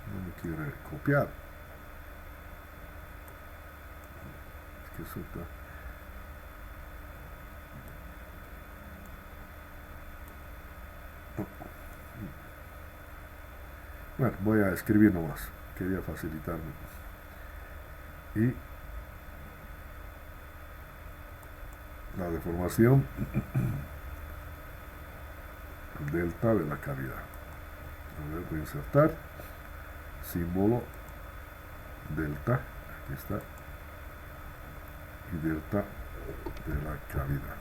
No me quiere copiar. Es que eso está. Bueno, voy a escribir nomás. Quería facilitarme. Y la deformación delta de la cavidad. A ver, voy a insertar símbolo delta, aquí está, y delta de la cavidad.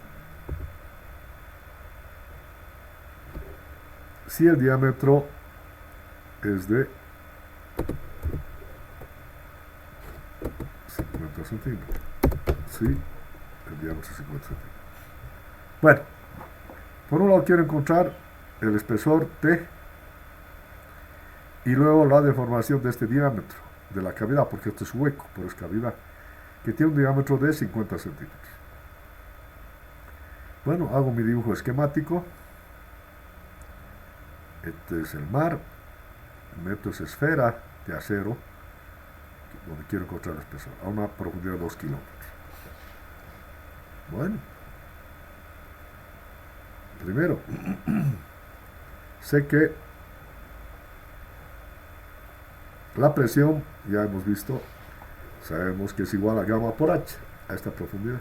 Si el diámetro es de 50 centímetros, si el diámetro es 50 centímetros. Bueno, por un lado quiero encontrar el espesor T y luego la deformación de este diámetro de la cavidad, porque este es hueco, pero es cavidad, que tiene un diámetro de 50 centímetros. Bueno, hago mi dibujo esquemático. Este es el mar, meto esa esfera de acero donde quiero encontrar el espesor, a una profundidad de 2 kilómetros. Bueno, primero, sé que la presión, ya hemos visto, sabemos que es igual a gamma por h, a esta profundidad.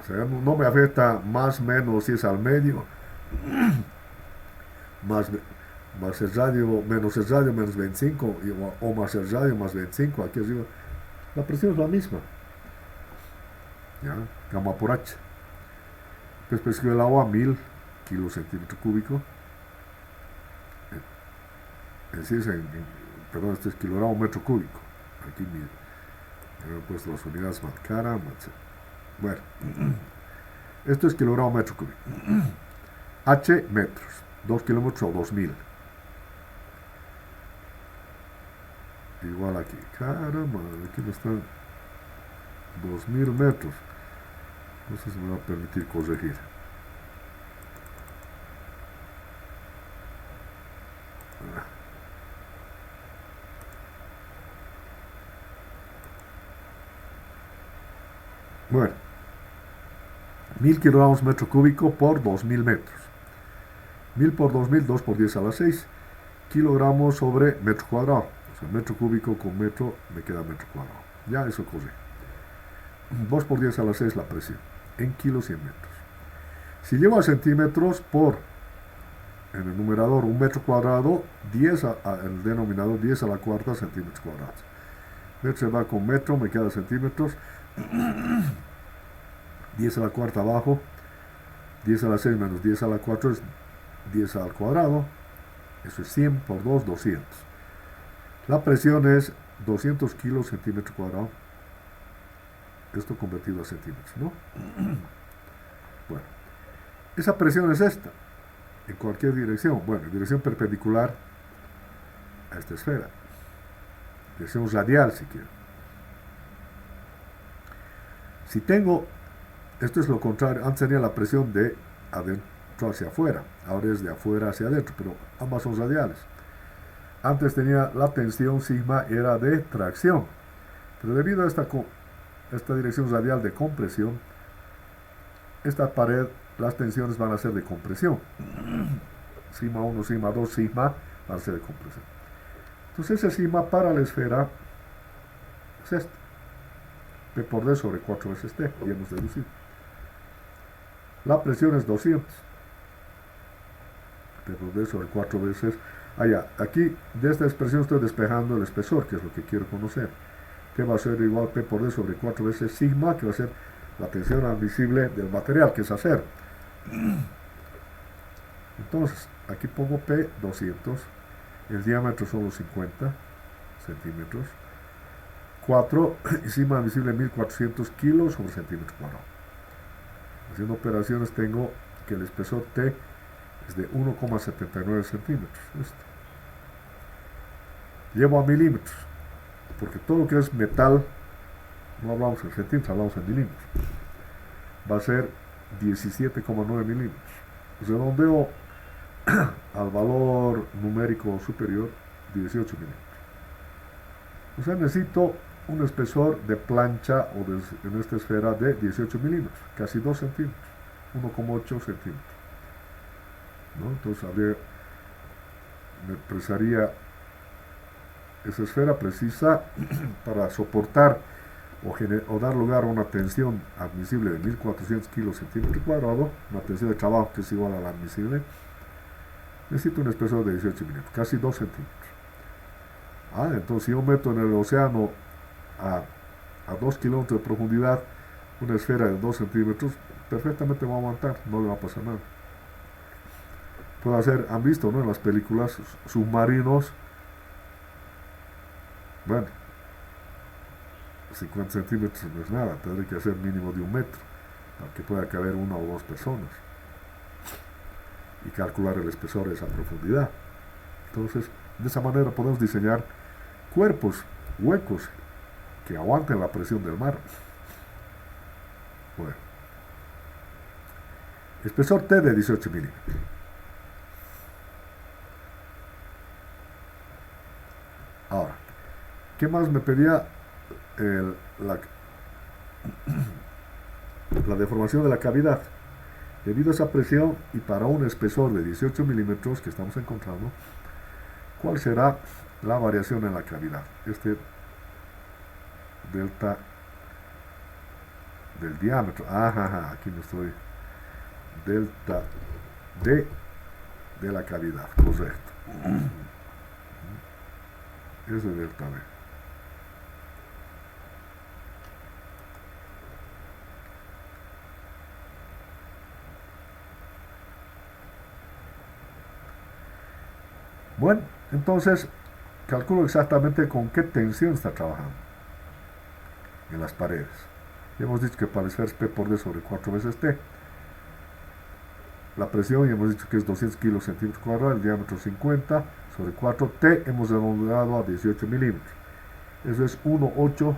O sea, no me afecta más menos si es al medio, más el radio, menos 25, o más el radio más 25, aquí arriba. La presión es la misma. ¿Ya? Gamma por h. Después que el agua 1000 kilocentímetros cúbicos. Es decir, perdón, este es kilogramo metro cúbico. Aquí me he puesto las unidades más caras. Bueno, esto es kilogramo metro cúbico. H metros, 2 kilómetros o 2000. Igual aquí, caramba, aquí me están 2000 metros. No sé si me va a permitir corregir. Bueno, 1000 kilogramos metro cúbico por 2000 metros. 1000 por 2000, 2 por 10 a la 6 kilogramos sobre metro cuadrado. O sea, metro cúbico con metro me queda metro cuadrado. Ya eso corre. 2 por 10 a la 6 la presión. En kilos y en metros. Si llevo a centímetros por, en el numerador, un metro cuadrado, 10 en el denominador 10 a la cuarta centímetros cuadrados. Metro se va con metro, me queda centímetros. 10 a la cuarta abajo, 10 a la 6 menos 10 a la 4 es 10 al cuadrado, eso es 100 por 2, 200. La presión es 200 kilos centímetro cuadrado, esto convertido a centímetros, ¿no? Bueno, esa presión es esta, en cualquier dirección, bueno, en dirección perpendicular a esta esfera, dirección radial si quiero. Si tengo, esto es lo contrario, antes tenía la presión de adentro hacia afuera, ahora es de afuera hacia adentro, pero ambas son radiales. Antes tenía la tensión sigma, era de tracción, pero debido a esta dirección radial de compresión, esta pared, las tensiones van a ser de compresión. Sigma 1, sigma 2, sigma van a ser de compresión. Entonces ese sigma para la esfera es este. P por D sobre 4 veces T, ya hemos deducido. La presión es 200. P por D sobre 4 veces. Aquí de esta expresión estoy despejando el espesor, que es lo que quiero conocer. Que va a ser igual P por D sobre 4 veces sigma, que va a ser la tensión admisible del material, que es acero. Entonces, aquí pongo P 200. El diámetro son los 50 centímetros. 4 y sigma admisible 1400 kilos sobre centímetro cuadrado. Haciendo operaciones tengo que el espesor T es de 1,79 centímetros. llevo a milímetros, porque todo lo que es metal, no hablamos en centímetros, hablamos en milímetros, va a ser 17,9 milímetros. Redondeo al valor numérico superior, 18 milímetros. O sea, necesito un espesor de plancha o en esta esfera de 18 milímetros, casi 2 centímetros, 1,8 centímetros. ¿No? Entonces me precisaría esa esfera precisa para soportar o dar lugar a una tensión admisible de 1400 kilos centímetro cuadrado, una tensión de trabajo que es igual a la admisible. Necesito un espesor de 18 milímetros, casi 2 centímetros. Entonces si yo meto en el océano a 2 kilómetros de profundidad una esfera de 2 centímetros, perfectamente va a aguantar, no le va a pasar nada. Puede hacer, han visto, ¿no?, en las películas, submarinos, bueno, 50 centímetros no es nada, tendré que hacer mínimo de 1 metro, para que pueda caber 1 o 2 personas, y calcular el espesor de esa profundidad. Entonces, de esa manera podemos diseñar cuerpos huecos que aguanten la presión del mar. Bueno, espesor T de 18 milímetros. Ahora, ¿qué más me pedía? La deformación de la cavidad. Debido a esa presión y para un espesor de 18 milímetros que estamos encontrando, ¿cuál será la variación en la cavidad? Este delta del diámetro. Aquí me estoy. Delta D de la cavidad, correcto. Ese delta D. Bueno, entonces calculo exactamente con qué tensión está trabajando en las paredes. Ya hemos dicho que para el esfera es P por D sobre 4 veces T. La presión ya hemos dicho que es 200 kilos centímetros cuadrados, el diámetro 50 sobre 4. T hemos redondeado a 18 milímetros. Eso es 1,8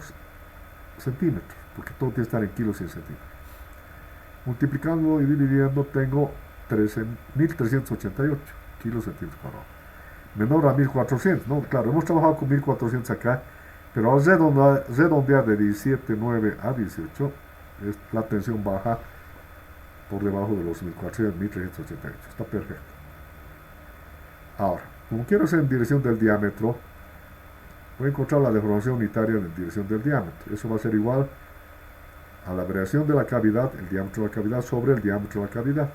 centímetros, porque todo tiene que estar en kilos y en centímetros. Multiplicando y dividiendo tengo 13.388 kilos centímetros cuadrados. Menor a 1400, ¿no? Claro, hemos trabajado con 1400 acá, pero al redondear de 17,9 a 18, la tensión baja por debajo de los 1400, 1388. Está perfecto. Ahora, como quiero hacer en dirección del diámetro, voy a encontrar la deformación unitaria en dirección del diámetro. Eso va a ser igual a la variación de la cavidad, el diámetro de la cavidad, sobre el diámetro de la cavidad.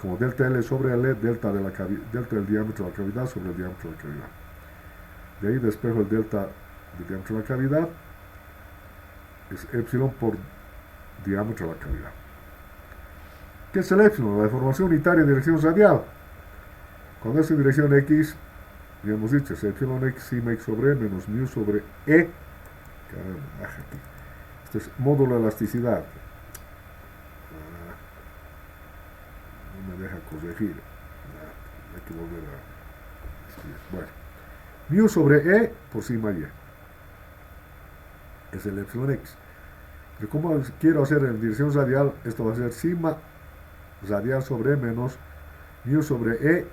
Como delta L sobre L, delta del diámetro de la cavidad sobre el diámetro de la cavidad. De ahí despejo el delta del diámetro de la cavidad, es epsilon por diámetro de la cavidad. ¿Qué es el epsilon? La deformación unitaria en dirección radial. Cuando es en dirección X, ya hemos dicho, es epsilon X sigma X sobre E menos mu sobre E. Caramba, aquí. Este es módulo de elasticidad. No me deja corregir. Hay que volver a escribir. Bueno, mu sobre E por sigma Y. Es el epsilon X. Pero como quiero hacer en dirección radial, esto va a ser sigma radial sobre E menos mu sobre E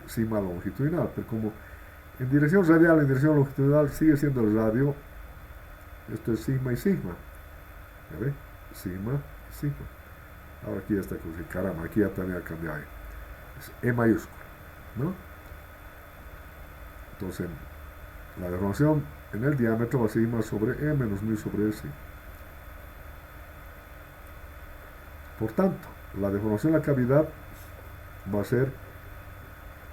sigma longitudinal. Pero como en dirección radial, en dirección longitudinal sigue siendo el radio, esto es sigma y sigma. ¿Ya ve? Sigma y sigma. Ahora aquí ya está corregido. Caramba, aquí ya también ha cambiado. Es E mayúscula, ¿no? Entonces, la deformación en el diámetro va a ser sigma sobre E menos mu sobre E sigma. Por tanto, la deformación en la cavidad va a ser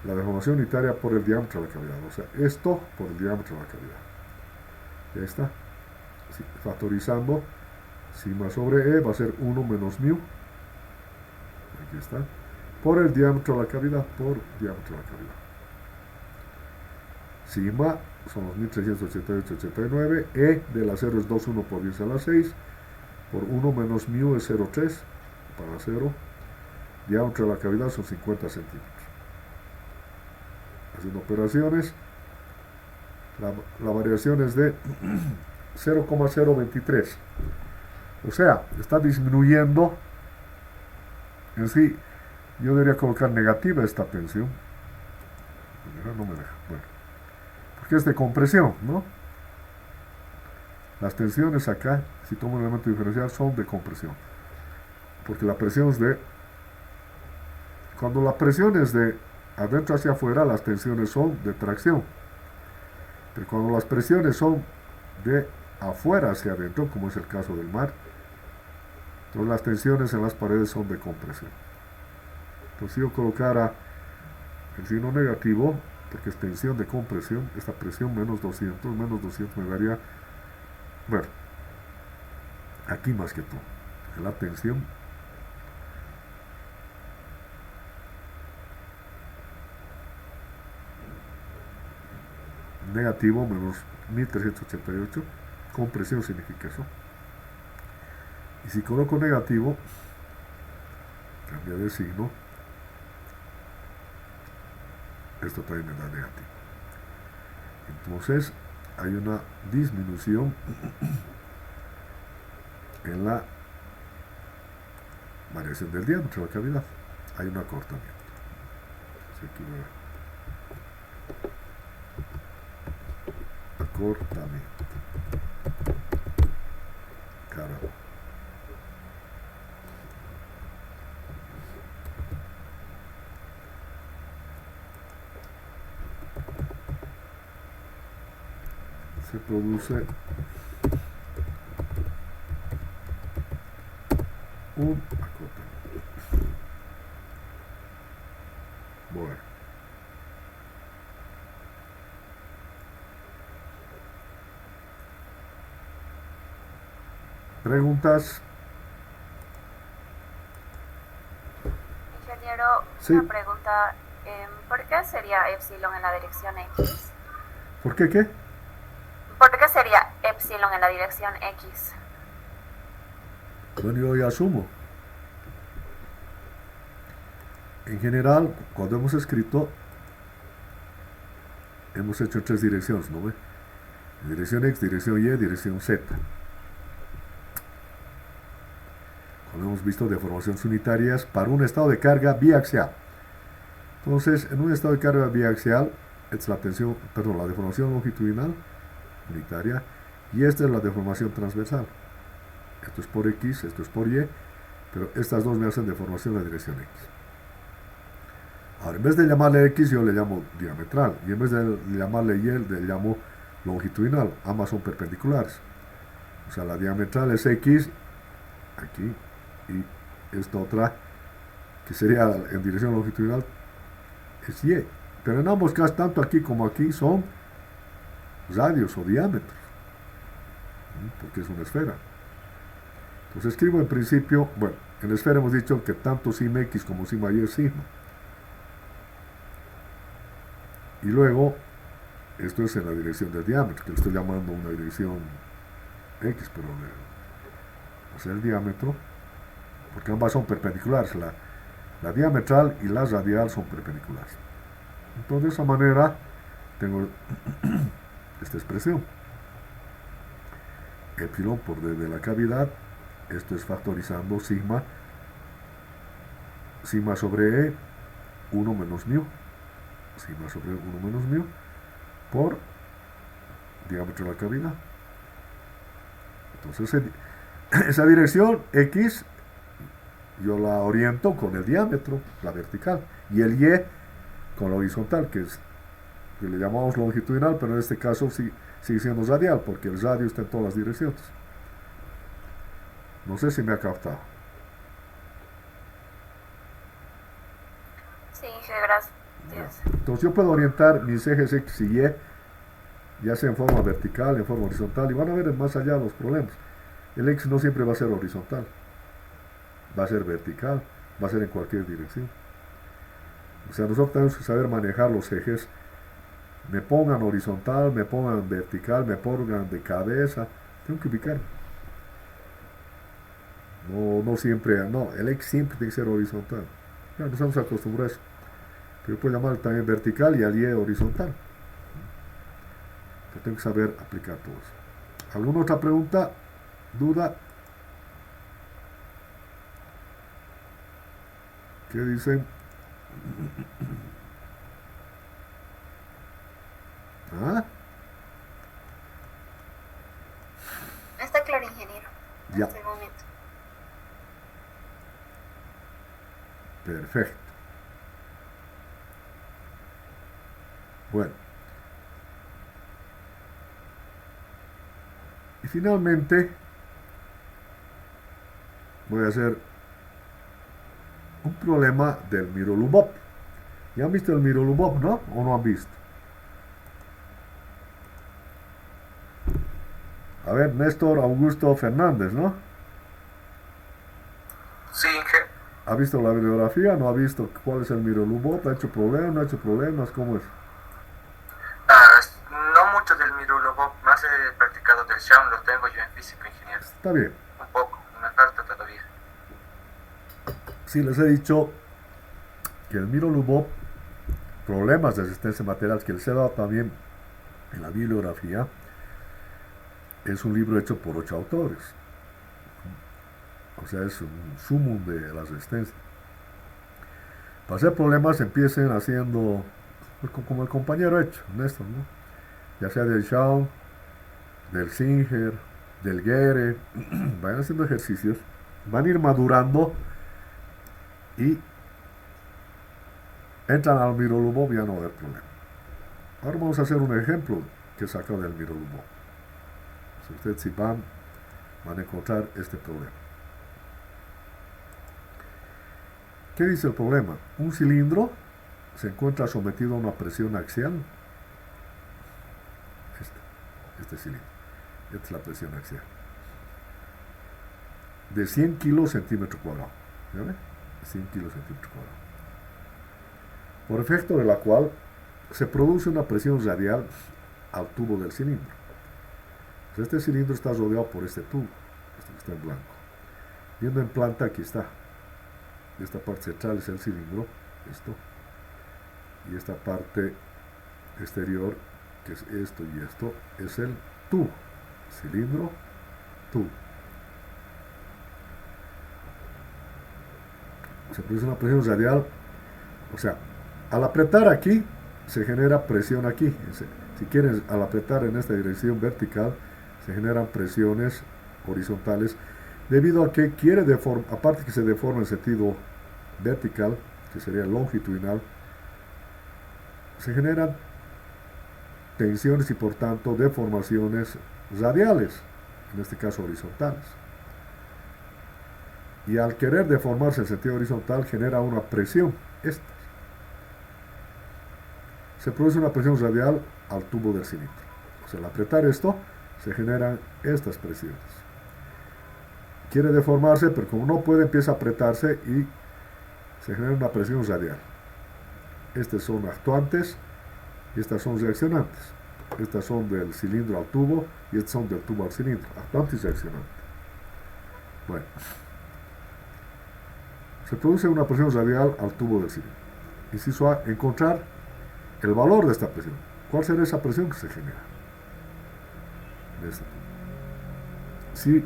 la deformación unitaria por el diámetro de la cavidad. O sea, esto por el diámetro de la cavidad. Ya está. Sí, factorizando, sigma sobre E va a ser 1 menos mu. Aquí está. Por el diámetro de la cavidad. Por diámetro de la cavidad. Sigma son los 1388,89. E de la 0 es 2,1 por 10 a la 6. Por 1 menos mu es 0,3 para 0. Diámetro de la cavidad son 50 centímetros. Haciendo operaciones, la variación es de 0,023. O sea, está disminuyendo. En sí, yo debería colocar negativa esta tensión. No me deja. Bueno, porque es de compresión, ¿no? Las tensiones acá, si tomo el elemento diferencial, son de compresión. Porque la presión es de... Cuando la presión es de adentro hacia afuera, las tensiones son de tracción. Pero cuando las presiones son de afuera hacia adentro, como es el caso del mar, entonces las tensiones en las paredes son de compresión. Entonces si yo colocara el signo negativo, porque es tensión de compresión, esta presión menos 200 me daría, bueno, aquí más que todo, la tensión negativo menos 1388, compresión significa eso. Y si coloco negativo, cambia de signo, esto también me da negativo. Entonces hay una disminución en la variación del diámetro de la cavidad. Hay un acortamiento. Entonces aquí voy a acortamiento. Caramba. Se produce un acortamiento. Bueno. ¿Preguntas? Ingeniero, sí. Una pregunta. ¿Por qué sería epsilon en la dirección X? ¿Por qué qué? ¿Por qué sería epsilon en la dirección X? Bueno, yo ya asumo. En general, cuando hemos escrito, hemos hecho tres direcciones, ¿no ve? Dirección X, dirección Y, dirección Z. Cuando hemos visto deformaciones unitarias para un estado de carga biaxial. Entonces, en un estado de carga biaxial, esta es la tensión, perdón, la deformación longitudinal unitaria, y esta es la deformación transversal. Esto es por X, esto es por Y, pero estas dos me hacen deformación en la dirección X. Ahora, en vez de llamarle X, yo le llamo diametral, y en vez de llamarle Y, le llamo longitudinal. Ambas son perpendiculares. O sea, la diametral es X, aquí, y esta otra, que sería en dirección longitudinal, es Y. Pero en ambos casos, tanto aquí como aquí, son radios o diámetros, porque es una esfera. Entonces escribo en principio, bueno, en la esfera hemos dicho que tanto sigma X como sigma Y es sigma. Y luego, esto es en la dirección del diámetro, que le estoy llamando una dirección X, pero va a ser el diámetro, porque ambas son perpendiculares, la diametral y la radial son perpendiculares. Entonces de esa manera tengo esta expresión. Epsilon por D de la cavidad, esto es factorizando sigma sobre E, 1 menos mu, sigma sobre 1 menos mu, por diámetro de la cavidad. Entonces esa dirección X yo la oriento con el diámetro, la vertical, y el Y con la horizontal, que le llamamos longitudinal, pero en este caso sigue siendo radial, porque el radio está en todas las direcciones. No sé si me ha captado. Sí, gracias. Entonces yo puedo orientar mis ejes X y Y, ya sea en forma vertical, en forma horizontal, y van a ver más allá los problemas. El X no siempre va a ser horizontal, va a ser vertical, va a ser en cualquier dirección. O sea, nosotros tenemos que saber manejar los ejes. Me pongan horizontal, me pongan vertical, me pongan de cabeza, tengo que ubicar. No siempre, no, el X siempre tiene que ser horizontal. Ya nos estamos acostumbrados a eso. Pero yo puedo llamar también vertical y al Y horizontal. Yo tengo que saber aplicar todo eso. ¿Alguna otra pregunta? ¿Duda? ¿Qué dicen? ¿Ah? Está claro, ingeniero. Ya. Hasta el momento. Perfecto. Bueno. Y finalmente voy a hacer un problema del Mirolubov. ¿Ya han visto el Mirolubov, no? ¿O no han visto? A ver, Néstor Augusto Fernández, ¿no? Sí, Inge. ¿Ha visto la bibliografía? ¿No ha visto cuál es el Mirolubov? ¿Ha hecho problemas? ¿No ha hecho problemas? ¿Cómo es? No mucho del Mirulobov, más he practicado del Shaun, lo tengo yo en físico, ingeniero. Está bien. Un poco, me falta todavía. Sí, les he dicho que el Mirolubov, problemas de resistencia material, que les he dado también en la bibliografía, es un libro hecho por 8 autores. O sea, es un sumum de la resistencia. Para hacer problemas empiecen haciendo como el compañero hecho, Néstor, ¿no? Ya sea del Shaun, del Singer, del Gere, vayan haciendo ejercicios, van a ir madurando y entran al Mirolubov y ya no va a haber problema. Ahora vamos a hacer un ejemplo que saca del Mirolubov. Si ustedes si van a encontrar este problema. ¿Qué dice el problema? Un cilindro se encuentra sometido a una presión axial. Este cilindro. Esta es la presión axial. De 100 kilos centímetro cuadrado. ¿Ya ve? 100 kilos centímetro cuadrado. Por efecto de la cual se produce una presión radial al tubo del cilindro. Pues este cilindro está rodeado por este tubo, este que está en blanco. Viendo en planta, aquí está. Esta parte central es el cilindro, esto. Y esta parte exterior, que es esto y esto, es el tubo. Cilindro, tubo. Se produce una presión radial, o sea, al apretar aquí, se genera presión aquí. Si quieren, al apretar en esta dirección vertical, se generan presiones horizontales, debido a que quiere deformar, aparte que se deforma en sentido vertical, que sería longitudinal, se generan tensiones y por tanto deformaciones radiales, en este caso horizontales. Y al querer deformarse en sentido horizontal genera una presión, esta. Se produce una presión radial al tubo del cilindro. O sea, al apretar esto, se generan estas presiones. Quiere deformarse, pero como no puede, empieza a apretarse y se genera una presión radial. Estas son actuantes y estas son reaccionantes. Estas son del cilindro al tubo y estas son del tubo al cilindro. Actuante y reaccionante. Bueno. Se produce una presión radial al tubo del cilindro. Inciso A, encontrar el valor de esta presión. ¿Cuál será esa presión que se genera? Si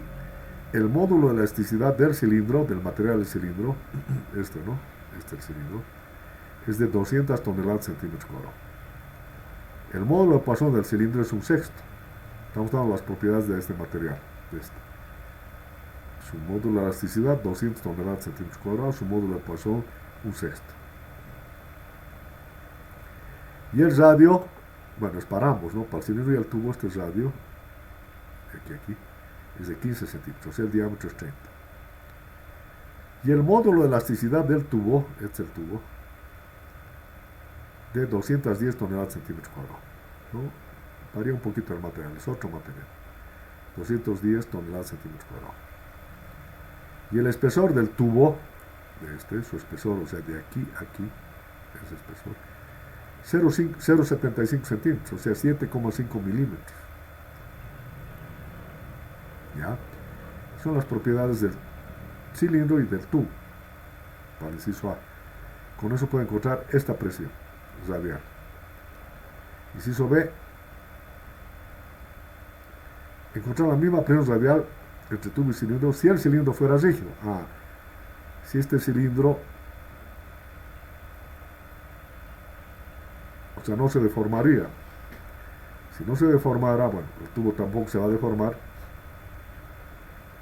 el módulo de elasticidad del cilindro, del material del cilindro, este, ¿no? Este es el cilindro, es de 200 toneladas centímetros cuadrados. El módulo de Poisson del cilindro es un sexto. Estamos dando las propiedades de este material, de este. Su módulo de elasticidad, 200 toneladas centímetros cuadrados, su módulo de Poisson, un sexto. Y el radio, bueno, es para ambos, ¿no? Para el cilindro y el tubo, este radio, aquí, es de 15 centímetros, o sea, el diámetro es 30. Y el módulo de elasticidad del tubo, este es el tubo, de 210 toneladas centímetros cuadrados, ¿no? Varía un poquito el material, es otro material. 210 toneladas centímetros cuadrados. Y el espesor del tubo, de este, su espesor, o sea, de aquí a aquí, ese espesor, 0,75 centímetros, o sea, 7,5 milímetros. ¿Ya? Son las propiedades del cilindro y del tubo, para el inciso A. Con eso pueden encontrar esta presión radial. Inciso B, encontrar la misma presión radial entre tubo y cilindro si el cilindro fuera rígido. Si este cilindro, o sea, no se deformaría. Si no se deformara, bueno, el tubo tampoco se va a deformar.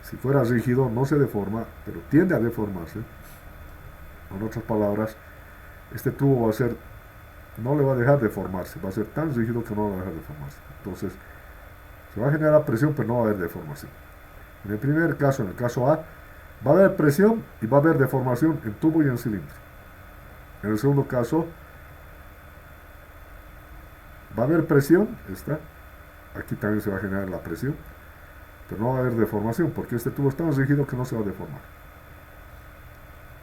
Si fuera rígido, no se deforma, pero tiende a deformarse. En otras palabras, este tubo va a ser, no le va a dejar deformarse, va a ser tan rígido que no va a dejar deformarse. Entonces, se va a generar presión, pero no va a haber deformación. En el primer caso, en el caso A, va a haber presión y va a haber deformación en tubo y en cilindro. En el segundo caso, va a haber presión, aquí también se va a generar la presión, pero no va a haber deformación, porque este tubo es tan rígido que no se va a deformar.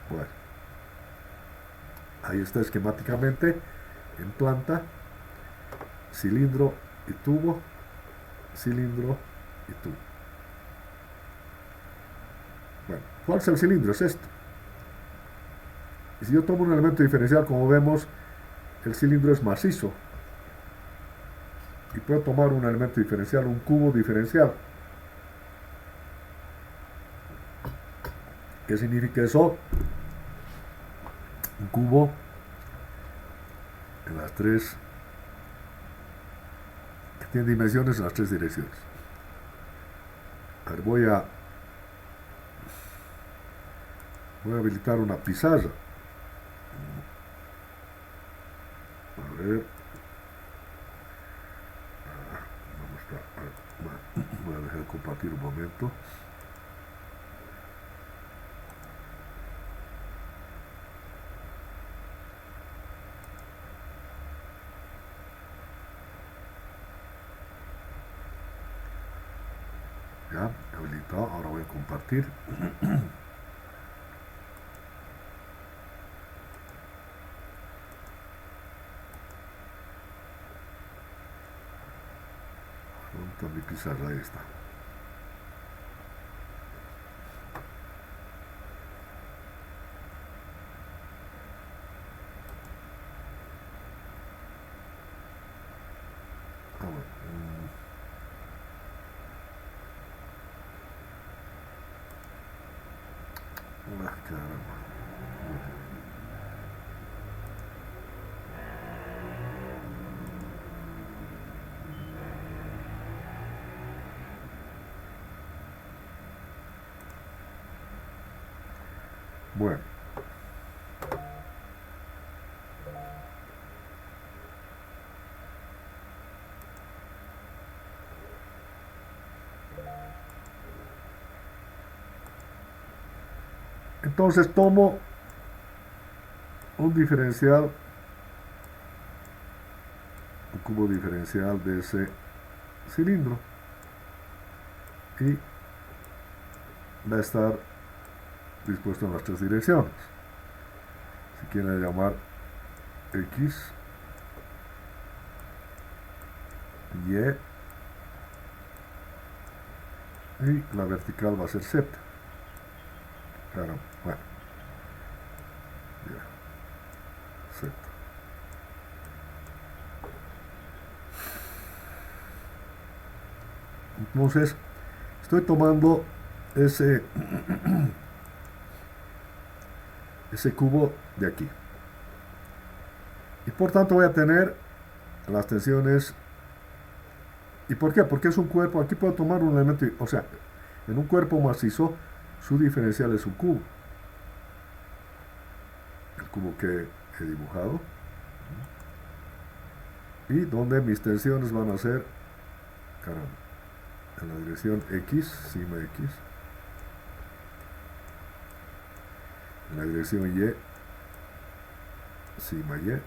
Bueno, ahí está esquemáticamente, en planta, cilindro y tubo, cilindro y tubo. Bueno, ¿cuál es el cilindro? Es esto. Y si yo tomo un elemento diferencial, como vemos, el cilindro es macizo. Y puedo tomar un elemento diferencial, un cubo diferencial. ¿Qué significa eso? Un cubo en las tres, que tiene dimensiones en las tres direcciones. A ver, voy a habilitar una pizarra. A ver. Voy a dejar compartir un momento. Ya, habilitado. Ahora voy a compartir. Mi pizarra, ahí está. Caramba. Bueno, entonces tomo un diferencial, un cubo diferencial de ese cilindro, y va a estar dispuesto en las tres direcciones. Si quieren llamar X, Y, y la vertical va a ser Z. Claro, bueno, ya, Z. Entonces, estoy tomando ese cubo de aquí. Y por tanto voy a tener las tensiones. ¿Y por qué? Porque es un cuerpo. Aquí puedo tomar un elemento, o sea, en un cuerpo macizo, su diferencial es un cubo. El cubo que he dibujado. Y donde mis tensiones van a ser, caramba, en la dirección X, sigma X. En la dirección Y, sigma Y.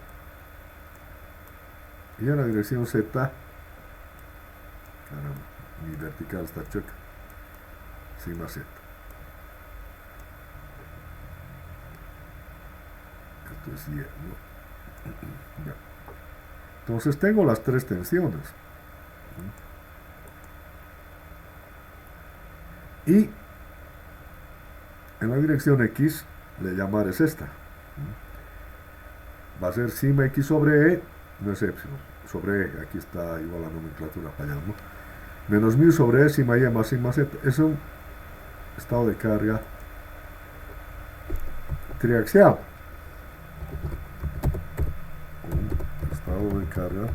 Y en la dirección Z, caramba, mi vertical está chueca, sigma Z. Esto es Y, ¿no? Ya. Entonces tengo las tres tensiones. Y en la dirección X, le llamar es esta. Va a ser σx sobre E, no es epsilon, sobre E, aquí está igual la nomenclatura para allá, ¿no? menos mu sobre E sigma Y más sigma Z. Es un estado de carga triaxial. Un estado de carga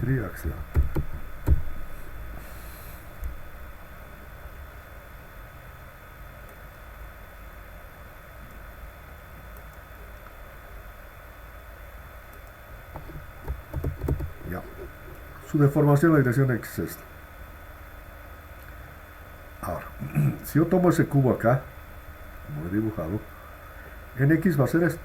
triaxial. Ya. Su deformación en la dirección X es esta. Ahora, si yo tomo ese cubo acá, como he dibujado, en X va a ser esto.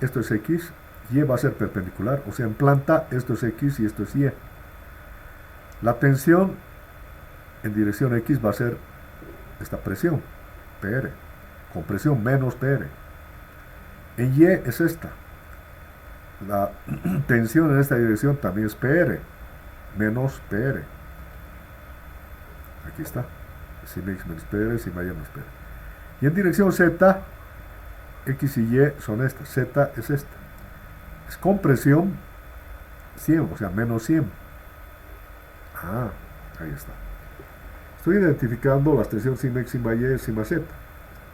Esto es X, Y va a ser perpendicular, o sea, en planta esto es X y esto es Y. La tensión en dirección X va a ser esta presión, PR, compresión menos PR. En Y es esta. La tensión en esta dirección también es PR, menos PR. Aquí está. Sigma X menos PR, sigma Y menos PR. Y en dirección Z, X y Y son estas. Z es esta. Es compresión 100, o sea, menos 100. Ah, ahí está. Estoy identificando las tensiones sigma X, sigma Y, sigma Z.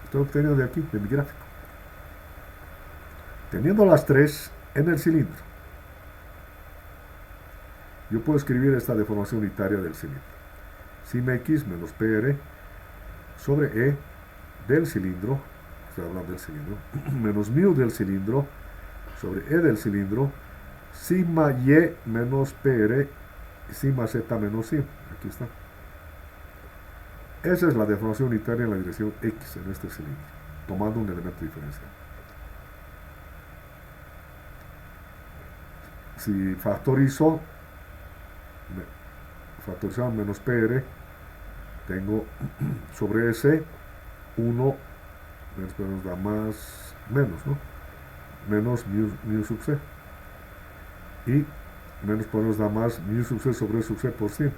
Estoy obteniendo de aquí, de mi gráfico. Teniendo las tres en el cilindro, yo puedo escribir esta deformación unitaria del cilindro. Sigma X menos PR sobre E del cilindro, estoy hablando del cilindro, menos mu del cilindro sobre E del cilindro, sigma Y menos PR y sigma Z menos 100. Aquí está. Esa es la deformación unitaria en la dirección X en este cilindro, tomando un elemento diferencial. Si factorizo menos PR, tengo sobre S 1 menos da más menos, ¿no? Menos mu sub C. Y menos por nos da más mu sub C sobre sub C por 100.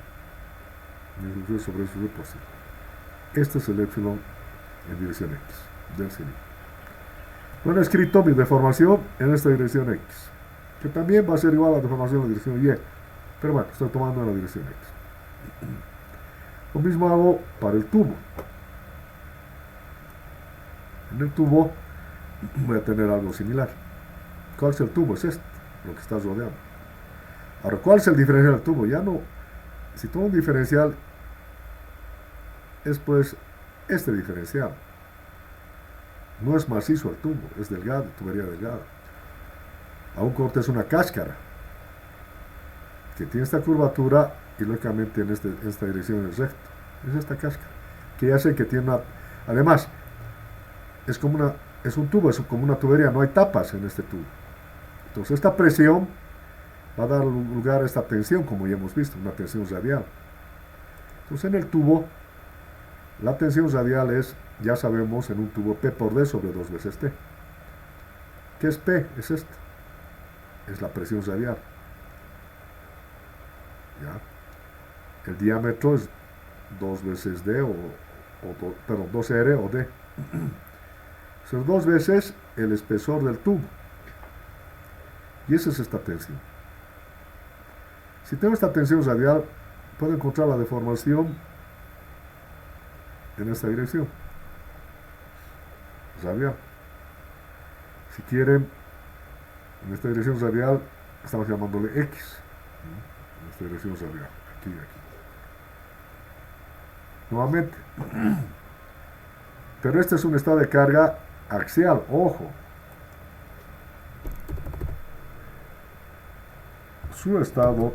Mu sub C sobre sub C por 100. Este es el epsilon en dirección X del cilindro. Bueno, he escrito mi deformación en esta dirección X, que también va a ser igual a la deformación en la dirección Y, pero bueno, estoy tomando en la dirección X. Lo mismo hago para el tubo. En el tubo voy a tener algo similar. ¿Cuál es el tubo? Es este, lo que está rodeando. Ahora, ¿cuál es el diferencial del tubo? Ya no, si tomo un diferencial, es pues este diferencial. No es macizo el tubo, es delgado, tubería delgada. A un corte es una cáscara que tiene esta curvatura y lógicamente en esta dirección es recto. Es esta cáscara que hace que tiene una... Además, es un tubo, es como una tubería, no hay tapas en este tubo. Entonces esta presión va a dar lugar a esta tensión, como ya hemos visto, una tensión radial. Entonces en el tubo, la tensión radial es, ya sabemos, en un tubo P por D sobre 2 veces T. ¿Qué es P? Es esto. Es la presión radial. ¿Ya? El diámetro es 2 veces D perdón, 2R o D. Son 2 veces el espesor del tubo. Y esa es esta tensión. Si tengo esta tensión radial, puedo encontrar la deformación en esta dirección. Radial. Si quieren, en esta dirección radial, estamos llamándole X. En esta dirección radial. Aquí y aquí. Nuevamente. Pero este es un estado de carga axial, ojo. Su estado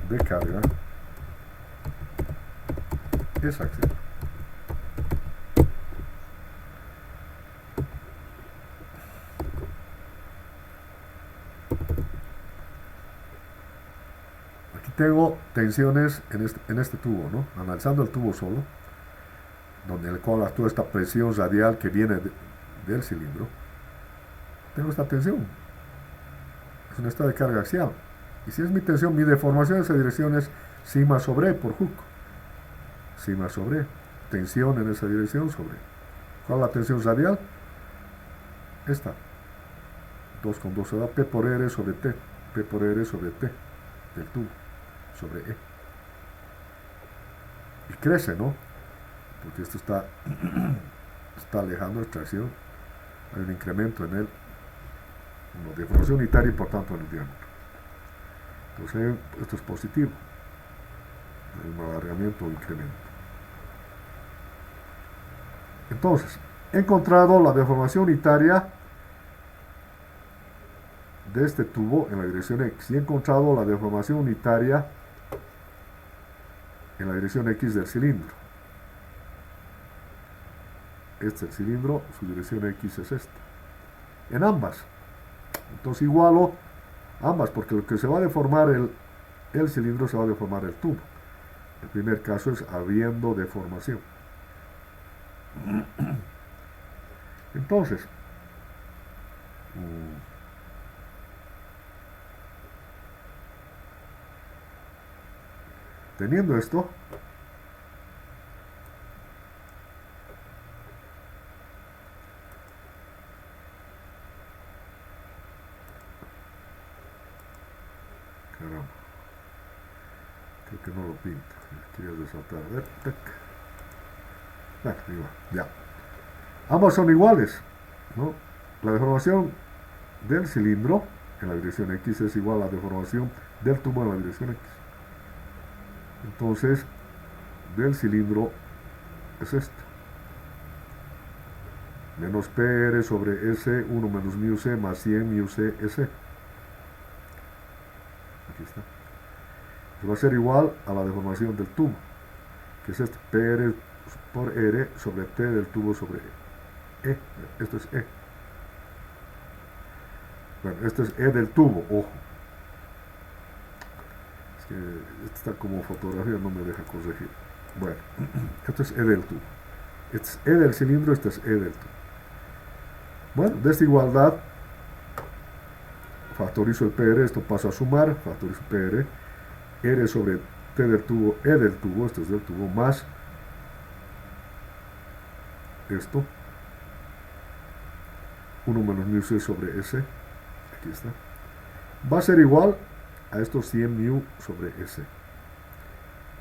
de carga es axial. Aquí tengo tensiones en este tubo, ¿no? Analizando el tubo solo, donde el cual actúa esta presión radial que viene del cilindro. Tengo esta tensión. Es un estado de carga axial. Y si es mi tensión, mi deformación en esa dirección es sigma sobre E por Hooke. Sigma sobre E. Tensión en esa dirección sobre E. ¿Cuál es la tensión radial? Esta. 2 con 2 se da P por R sobre T. P por R sobre T del tubo sobre E. Y crece, ¿no? Porque esto está alejando la extracción. Hay un incremento en él. Una deformación unitaria y por tanto en el diámetro. Entonces esto es positivo. Hay un alargamiento o incremento. Entonces, he encontrado la deformación unitaria de este tubo en la dirección X y he encontrado la deformación unitaria en la dirección X del cilindro. Este es el cilindro, su dirección X es esta. En ambas. Entonces igualo ambas, porque lo que se va a deformar el cilindro se va a deformar el tubo. El primer caso es habiendo deformación. Entonces, teniendo esto, caramba, creo que no lo pinta, quería resaltar, a ver, tac. Bueno, igual, ya. Ambas son iguales, ¿no? La deformación del cilindro en la dirección X es igual a la deformación del tubo en la dirección X. Entonces, del cilindro es esto. Menos PR sobre S, 1 menos mu C más 100 mu C S. Aquí está. Pues va a ser igual a la deformación del tubo, que es esto, PR por R sobre T del tubo sobre E. Esto es E. Bueno, esto es E del tubo, ojo. Es que esto está como fotografía, no me deja corregir. Bueno, esto es E del tubo. Este es E del cilindro, este es E del tubo. Bueno, de esta igualdad, factorizo el PR, esto pasa a sumar, factorizo PR, R sobre T del tubo, E del tubo, esto es del tubo, más esto, 1 menos mu C sobre S, aquí está, va a ser igual a estos 100 mu sobre S.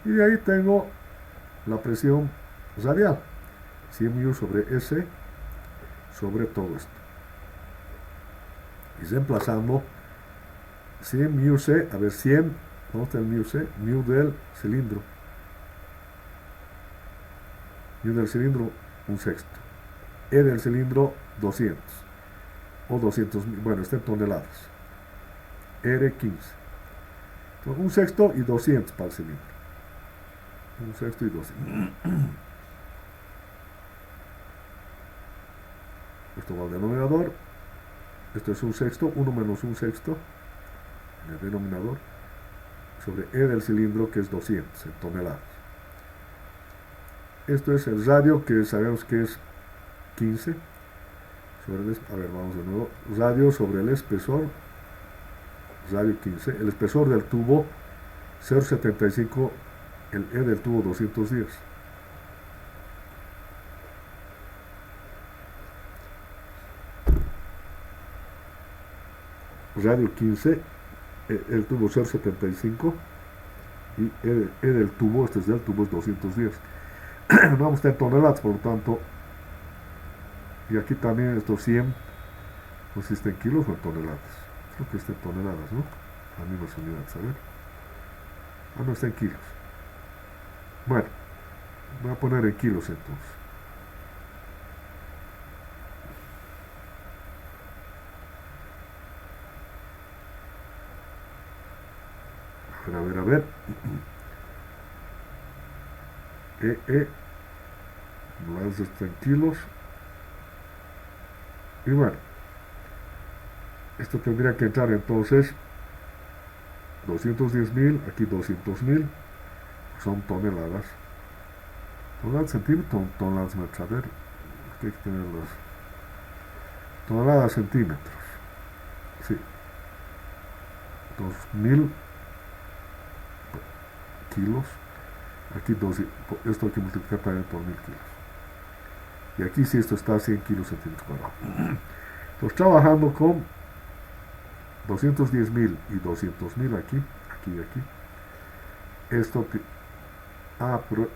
Y de ahí tengo la presión radial, 100 mu sobre S sobre todo esto. Y reemplazando 100 mu C, a ver, 100, ¿dónde está el mu C? Mu del cilindro. Mu del cilindro, 1/6. E del cilindro, 200. O 200.000, bueno, está en toneladas. R 15. Entonces, 1/6 y 200 para el cilindro. 1/6 y 200. Esto va al denominador. Esto es 1/6, 1 menos 1/6 en el denominador, sobre E del cilindro, que es 200 en toneladas. Esto es el radio, que sabemos que es 15. Sobre a ver, vamos de nuevo. Radio sobre el espesor. Radio 15. El espesor del tubo, 0,75. El E del tubo, 210. Radio 15, el tubo 0,75 y E del tubo, este es del tubo, es 210. Vamos a estar en toneladas, por lo tanto, y aquí también estos 100 consiste en kilos o en toneladas. Creo que está en toneladas, ¿no? Las mismas unidades, a ver. Ah, no, está en kilos. Bueno, voy a poner en kilos entonces. A ver. Las está en kilos. Y bueno, esto tendría que entrar entonces 210.000, aquí 200.000, son toneladas. Toneladas centímetros, toneladas metros. A ver, aquí hay que tener las toneladas centímetros. Sí, 2.000 kilos. Aquí esto hay que multiplicar también por 1.000 kilos. Y aquí sí esto está a 100 kilos centímetros cuadrados. Entonces trabajando con 210.000 y 200.000 aquí, aquí y aquí.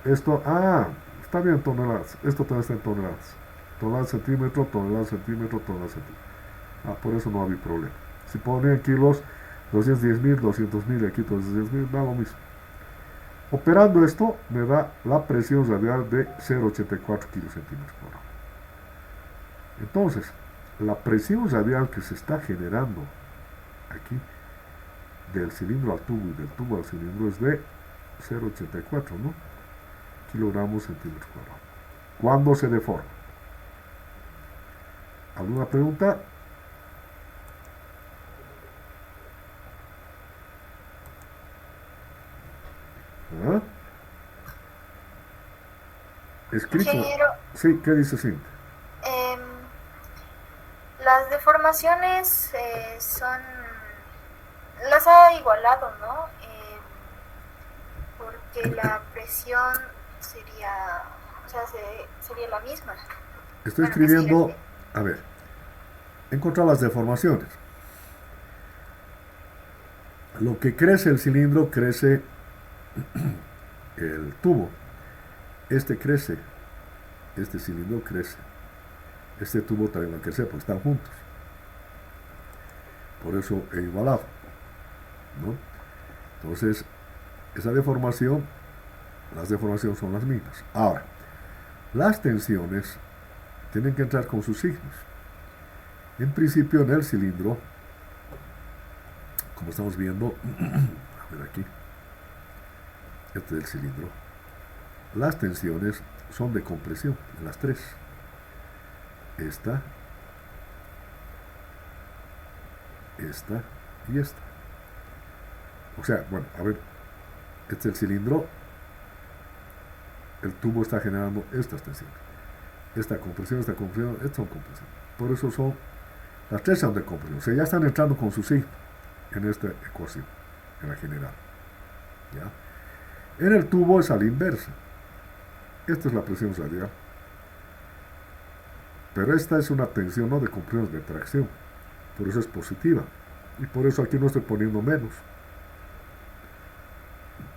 Está bien toneladas. Esto también está en toneladas. Toneladas centímetro, toneladas centímetro, toneladas centímetro. Por eso no había problema. Si ponía en kilos, 210.000, 200.000, aquí 210.000, da lo mismo. Operando esto, me da la presión radial de 0,84 kilos centímetros cuadrados. Entonces, la presión radial que se está generando aquí, del cilindro al tubo y del tubo al cilindro, es de 0,84, ¿no? Kilogramos centímetros cuadrados. ¿Cuándo se deforma? ¿Alguna pregunta? ¿Ah? Escrito. Ingeniero, Sí, ¿qué dice Cintia? em, las deformaciones las ha igualado, ¿no? Porque la presión sería, o sea, sería la misma. Estoy Bueno, que escribiendo, sigue. a ver, encontrar las deformaciones. Lo que crece el cilindro, crece el tubo. Este crece, este cilindro crece. Este tubo también va a crecer porque están juntos. Por eso he igualado, ¿no? Entonces, esa deformación, las deformaciones son las mismas. Ahora, las tensiones tienen que entrar con sus signos. En principio, en el cilindro, como estamos viendo, a ver aquí, este es el cilindro, las tensiones son de compresión, las tres. Esta y esta. O sea, bueno, a ver, este es el cilindro, el tubo está generando estas tensiones. Esta compresión, estas son compresión. Por eso las tres son de compresión. O sea, ya están entrando con su signo en esta ecuación, en la general. ¿Ya? En el tubo es a la inversa. Esta es la presión radial. Pero esta es una tensión no de compresión, de tracción. Por eso es positiva. Y por eso aquí no estoy poniendo menos.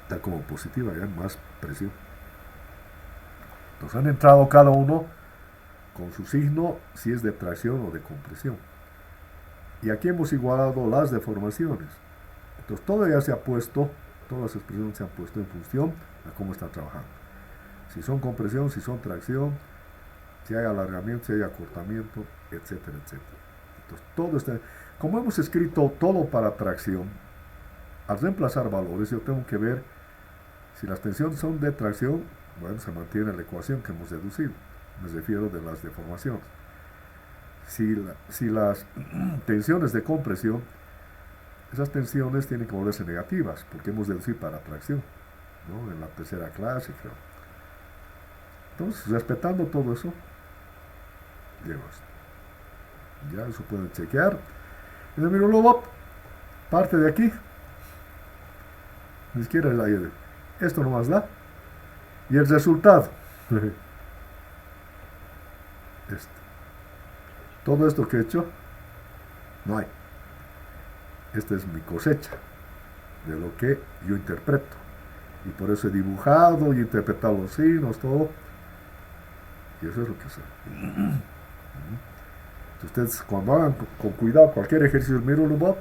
Está como positiva, ya más presión. Entonces han entrado cada uno con su signo, si es de tracción o de compresión. Y aquí hemos igualado las deformaciones. Entonces todo ya se ha puesto, todas las expresiones se han puesto en función a cómo está trabajando. Si son compresión, si son tracción, si hay alargamiento, si hay acortamiento, etcétera, etcétera. Entonces todo está, como hemos escrito todo para tracción, al reemplazar valores yo tengo que ver si las tensiones son de tracción, bueno, se mantiene la ecuación que hemos deducido, me refiero de las deformaciones. Si las tensiones de compresión, esas tensiones tienen que volverse negativas, porque hemos deducido para tracción, ¿no? En la tercera clase, creo. Entonces, respetando todo eso, llego a esto. Ya eso pueden chequear. En el Mirulobot, parte de aquí, ni siquiera es ahí. Esto nomás da. Y el resultado. Todo esto que he hecho, no hay. Esta es mi cosecha de lo que yo interpreto. Y por eso he dibujado y interpretado los signos, todo. Y eso es lo que sé. Ustedes cuando hagan con cuidado cualquier ejercicio del Mirulobot,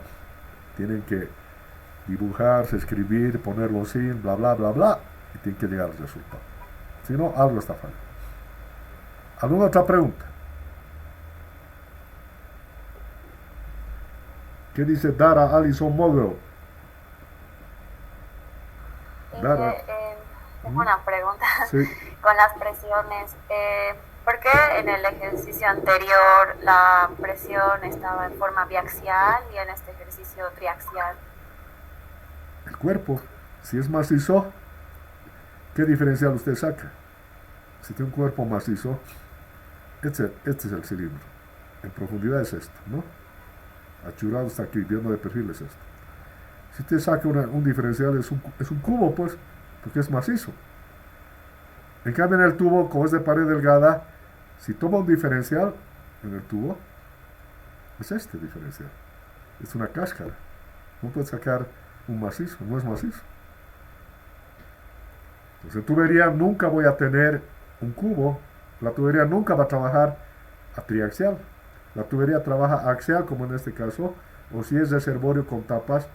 tienen que dibujarse, escribir, poner los signos, bla, bla, bla, bla, y tienen que llegar al resultado. Si no, algo está fallando. ¿Alguna otra pregunta? ¿Qué dice Dara Allison Model? Dara. Tengo una pregunta. Sí. Con las presiones. ¿Por qué en el ejercicio anterior la presión estaba en forma biaxial y en este ejercicio triaxial? El cuerpo, si es macizo, ¿qué diferencial usted saca? Si tiene un cuerpo macizo, este es el cilindro. En profundidad es esto, ¿no? Achurado está aquí, viendo de perfil es esto. Si usted saca un diferencial, es un cubo, pues, porque es macizo. En cambio, en el tubo, como es de pared delgada, Si toma un diferencial en el tubo, es este diferencial. Es una cáscara. No puedes sacar un macizo, no es macizo. Entonces, en tubería nunca voy a tener un cubo. La tubería nunca va a trabajar a triaxial. La tubería trabaja axial, como en este caso, o si es reservorio con tapas,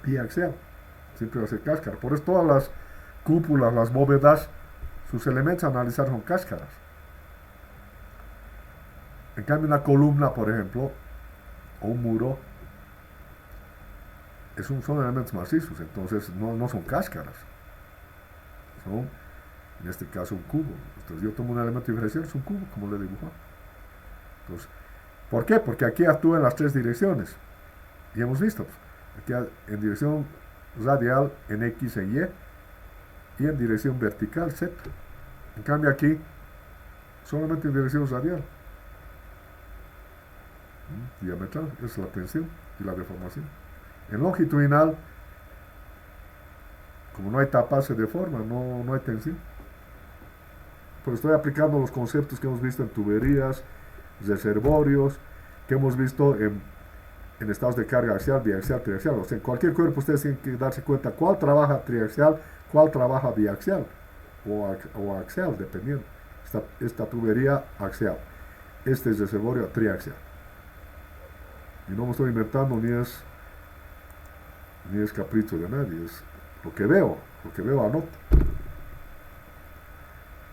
biaxial. Siempre va a ser cáscara. Por eso todas las cúpulas, las bóvedas, sus elementos a analizar son cáscaras. En cambio, una columna, por ejemplo, o un muro, son elementos macizos, entonces no son cáscaras. Son, en este caso, un cubo. Entonces yo tomo un elemento diferencial, es un cubo, como le dibujó. Entonces, ¿por qué? Porque aquí actúa en las tres direcciones. Y hemos visto, aquí en dirección radial en X e Y, y en dirección vertical Z. En cambio aquí, solamente en dirección radial. Diametral, es la tensión y la deformación. En longitudinal, como no hay tapa, se deforma, no hay tensión. Pero estoy aplicando los conceptos que hemos visto en tuberías, reservorios, que hemos visto en estados de carga axial, biaxial, triaxial. O sea, en cualquier cuerpo ustedes tienen que darse cuenta cuál trabaja triaxial, cuál trabaja biaxial o axial, dependiendo. Esta tubería axial, este es reservorio triaxial. Y no me estoy inventando ni es capricho de nadie, es lo que veo anoto.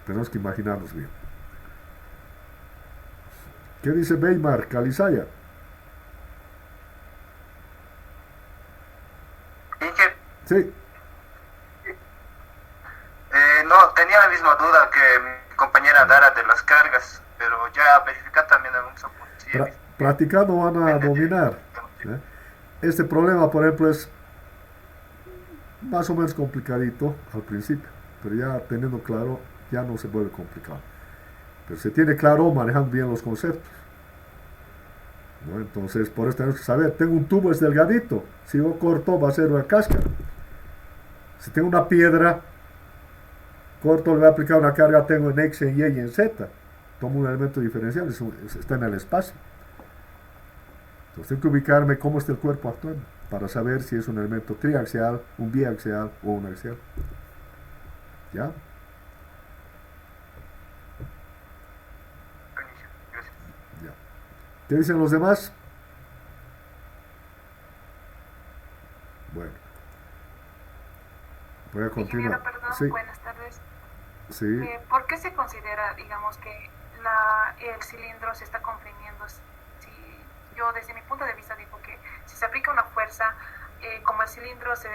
Tenemos que imaginarnos bien. ¿Qué dice Weimar, Calizaya? Sí. No, tenía la misma duda que mi compañera Dara de las cargas, pero ya verificar también algunos apuntes. Practicando van a dominar. Este problema, por ejemplo, es más o menos complicadito al principio, pero ya teniendo claro, ya no se vuelve complicado. Pero se tiene claro manejando bien los conceptos. ¿No? Entonces, por eso tenemos que saber, tengo un tubo, es delgadito, si yo corto va a ser una cáscara. Si tengo una piedra, corto, le voy a aplicar una carga, tengo en X, en Y y en Z. Tomo un elemento diferencial, está en el espacio. Entonces tengo que ubicarme cómo está el cuerpo actuando, para saber si es un elemento triaxial, un biaxial o un axial. ¿Ya? Ya. ¿Qué dicen los demás? Bueno. Voy a continuar. Perdón, sí. Buenas tardes. Sí. ¿Por qué se considera, digamos, que el cilindro se está comprimiendo? Si yo, desde mi punto de vista, digo que si se aplica una fuerza, como el cilindro se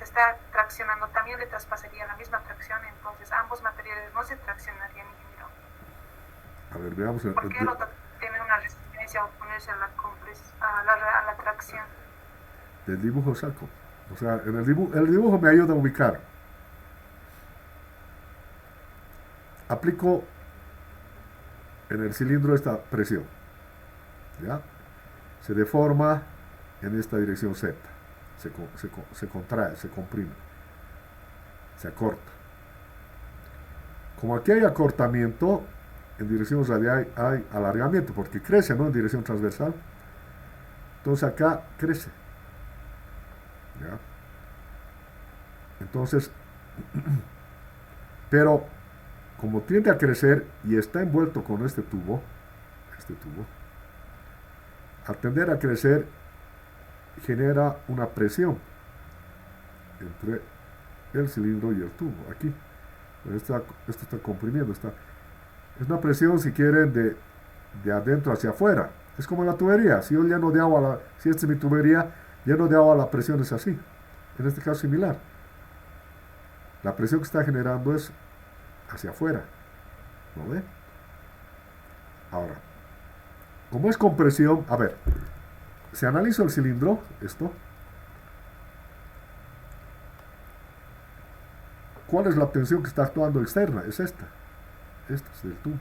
está traccionando, también le traspasaría la misma tracción, entonces ambos materiales no se traccionarían, ingeniero. A ver, veamos. ¿Por qué el otro tiene una resistencia a oponerse a la tracción? Del dibujo saco. O sea, el dibujo me ayuda a ubicar. Aplico en el cilindro esta presión. ¿Ya? Se deforma en esta dirección Z. Se contrae, se comprime. Se acorta. Como aquí hay acortamiento, en dirección radial hay alargamiento, porque crece, ¿no? En dirección transversal. Entonces acá crece. ¿Ya? Entonces, pero como tiende a crecer y está envuelto con este tubo, al tender a crecer genera una presión entre el cilindro y el tubo, aquí. Esto está comprimiendo, es una presión, si quieren, de adentro hacia afuera. Es como en la tubería, si yo lleno de agua, si esta es mi tubería, lleno de agua, la presión es así. En este caso similar. La presión que está generando es hacia afuera. ¿Lo ve? Ahora, como es compresión, a ver, si analizo el cilindro, ¿cuál es la tensión que está actuando externa? Es esta es del tubo.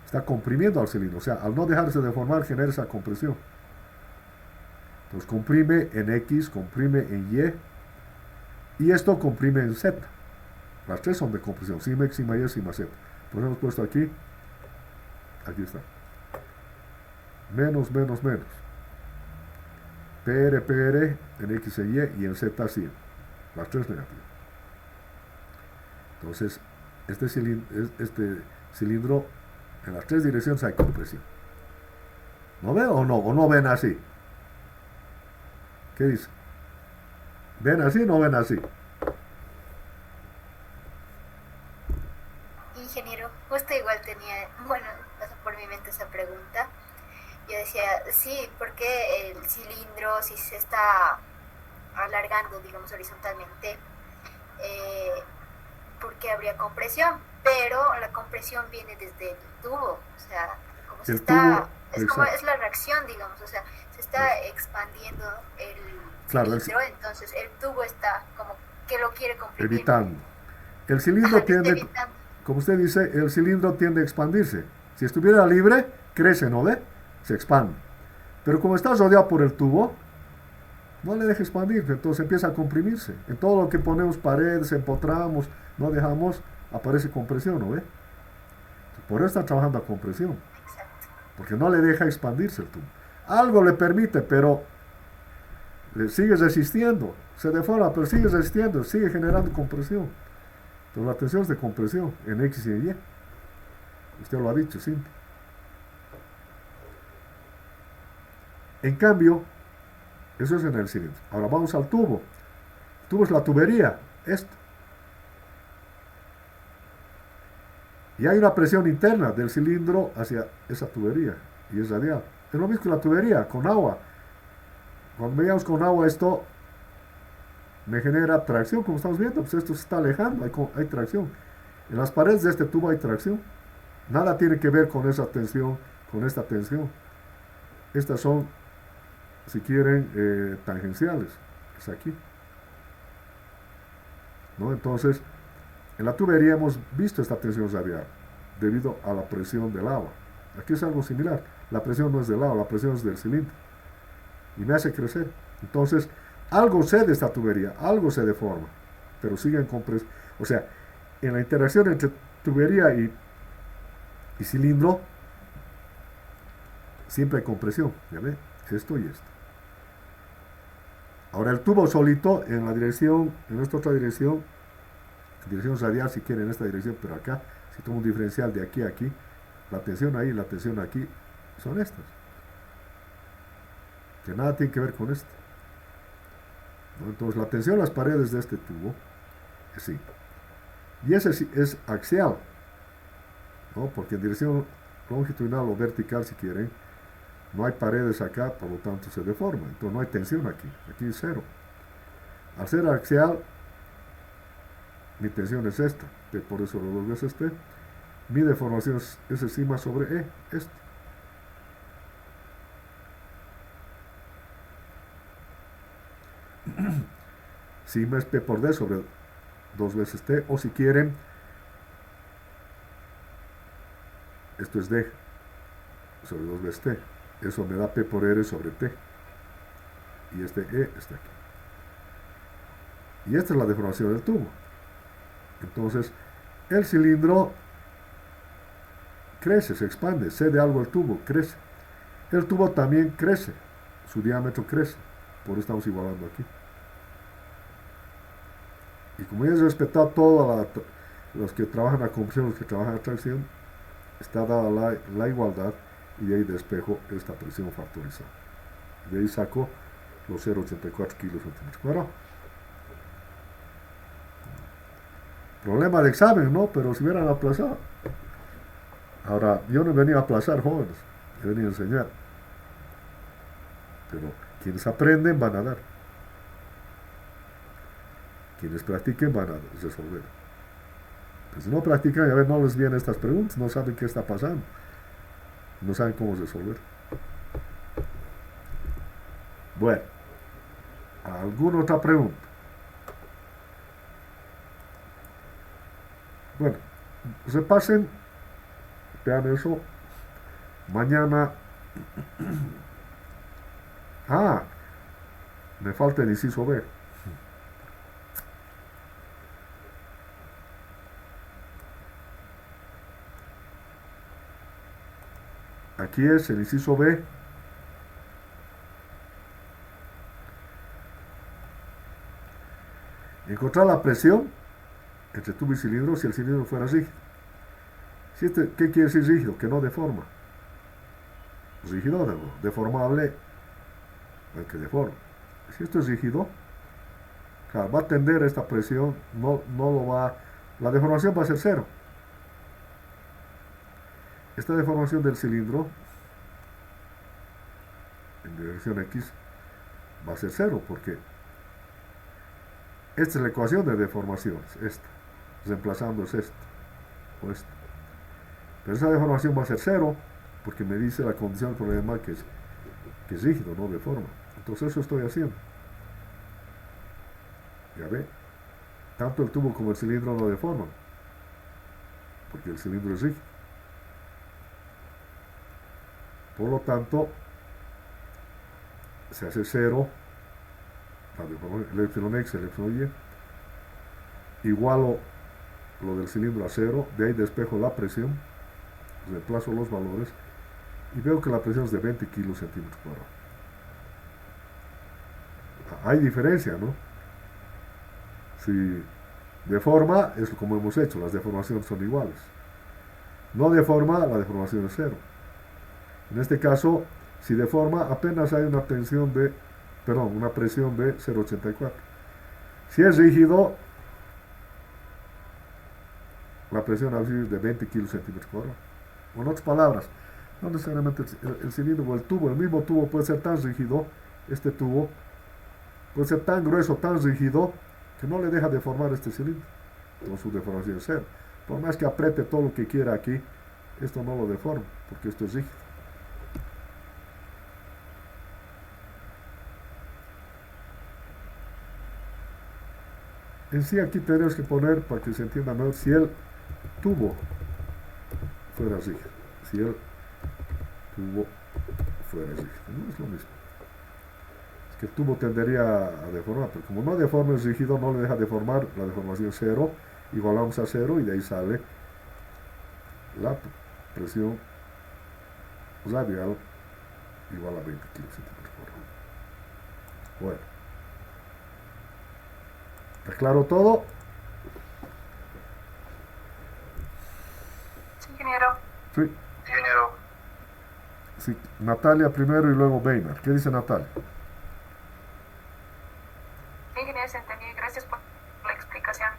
Está comprimiendo al cilindro, o sea, al no dejarse de formar genera esa compresión. Entonces comprime en X, comprime en Y, y esto comprime en Z. Las tres son de compresión, sigma X, sigma Y, sigma Z. Por eso hemos puesto aquí Aquí está. Menos, menos, menos. PR, PR en X en Y y en Z 100. Las tres negativas. Entonces, este cilindro en las tres direcciones hay compresión. ¿No ven o no? ¿O no ven así? ¿Qué dice? ¿Ven así o no ven así? Ingeniero, justo igual tenía, bueno, pasó por mi mente esa pregunta. Yo decía, sí, porque el cilindro, si se está alargando, digamos, horizontalmente, porque habría compresión, pero la compresión viene desde el tubo, o sea, como se El está, tubo, es como exacto. es la reacción, digamos, o sea, se está expandiendo el Claro, cilindro, entonces el tubo está como que lo quiere comprimir. evitando. El cilindro Ajá, tiende, evitando. como usted dice, el cilindro tiende a expandirse. Si estuviera libre, crece, ¿no ve? Se expande. Pero como está rodeado por el tubo, no le deja expandirse, entonces empieza a comprimirse. En todo lo que ponemos paredes, empotramos, no dejamos, aparece compresión, ¿no ve? Por eso está trabajando a compresión, Exacto. porque no le deja expandirse el tubo. Algo le permite, pero le sigue resistiendo, se deforma, pero sigue resistiendo, sigue generando compresión. Entonces la tensión es de compresión en X y en Y. Usted lo ha dicho, simple. En cambio, eso es en el cilindro. Ahora vamos al tubo. El tubo es la tubería, esto. Y hay una presión interna del cilindro hacia esa tubería y es radial. Es lo mismo que la tubería, con agua. Cuando veamos con agua esto, me genera tracción, como estamos viendo, pues esto se está alejando, hay tracción. En las paredes de este tubo hay tracción. Nada tiene que ver con esa tensión, con esta tensión. Estas son, si quieren, tangenciales. Es aquí. ¿No? Entonces, en la tubería hemos visto esta tensión radial debido a la presión del agua. Aquí es algo similar. La presión no es del agua, la presión es del cilindro. Y me hace crecer. Entonces, algo cede esta tubería, algo se deforma, pero sigue en compresión. O sea, en la interacción entre tubería y cilindro, siempre hay compresión. ¿Ya ve? Esto y esto. Ahora el tubo solito en la dirección, en esta otra dirección radial si quiere en esta dirección, pero acá, si tomo un diferencial de aquí a aquí, la tensión ahí y la tensión aquí son estas. Que nada tiene que ver con esto. ¿No? Entonces la tensión en las paredes de este tubo es así. Y ese es axial, ¿no? Porque en dirección longitudinal o vertical si quieren, no hay paredes acá, por lo tanto se deforma. Entonces no hay tensión aquí, aquí es cero. Al ser axial, mi tensión es esta, por eso lo doble es este. Mi deformación es encima sobre E, esto. Sigma es P por D sobre 2 veces T, o si quieren, esto es D sobre 2 veces T. Eso me da P por R sobre T. Y este E está aquí. Y esta es la deformación del tubo. Entonces, el cilindro crece, se expande, cede algo al tubo, crece. El tubo también crece, su diámetro crece, por eso estamos igualando aquí. Y como ya es respetado todos los que trabajan a compresión, los que trabajan a tracción, está dada la igualdad y de ahí despejo esta presión factorizada. De ahí saco los 0,84 kilos centímetros cuadrados. Problema de examen, ¿no? Pero si hubieran aplazado. Ahora, yo no venía a aplazar, jóvenes, yo venía a enseñar. Pero quienes aprenden van a dar. Quienes practiquen van a resolver. Pues si no practican, a ver, no les vienen estas preguntas, no saben qué está pasando. No saben cómo resolver. Bueno, ¿alguna otra pregunta? Bueno, repasen, vean eso. Mañana. Me falta el inciso B. Aquí es el inciso B. Encontrar la presión entre tubo y cilindro si el cilindro fuera rígido. ¿Qué quiere decir rígido? Que no deforma. Rígido, deformable, el que deforma. Si esto es rígido, claro, va a tender a esta presión, no lo va, la deformación va a ser cero. Esta deformación del cilindro en dirección X va a ser cero, porque esta es la ecuación de deformaciones, esta, reemplazando es esto, o esto. Pero esa deformación va a ser cero, porque me dice la condición del problema que es rígido, no deforma. Entonces eso estoy haciendo. Ya ve, tanto el tubo como el cilindro no deforman, porque el cilindro es rígido. Por lo tanto, se hace cero, el epsilon x, el epsilon y, igualo lo del cilindro a cero, de ahí despejo la presión, reemplazo los valores, y veo que la presión es de 20 kilos centímetros cuadrados. Hay diferencia, ¿no? Si deforma, es como hemos hecho, las deformaciones son iguales. No deforma, la deformación es cero. En este caso, si deforma, apenas hay una presión de 0,84. Si es rígido, la presión a es de 20 kilos centímetros cuadrados. O en otras palabras, no necesariamente el cilindro o el tubo, el mismo tubo puede ser tan rígido, este tubo puede ser tan grueso, tan rígido, que no le deja deformar este cilindro, con su deformación cero. Por más que apriete todo lo que quiera aquí, esto no lo deforma, porque esto es rígido. En sí aquí tenemos que poner, para que se entienda mejor, si el tubo fuera rígido. Si el tubo fuera rígido. No es lo mismo. Es que el tubo tendería a deformar, pero como no deforma, es rígido, no le deja deformar, la deformación es cero, igualamos a cero y de ahí sale la presión radial igual a 20 kilocentímetros cuadrados. Bueno. ¿Está claro todo? Sí, ingeniero. Sí. Ingeniero. Sí, Natalia primero y luego Beinar. ¿Qué dice Natalia? Sí, ingeniero, se entendió. Gracias por la explicación.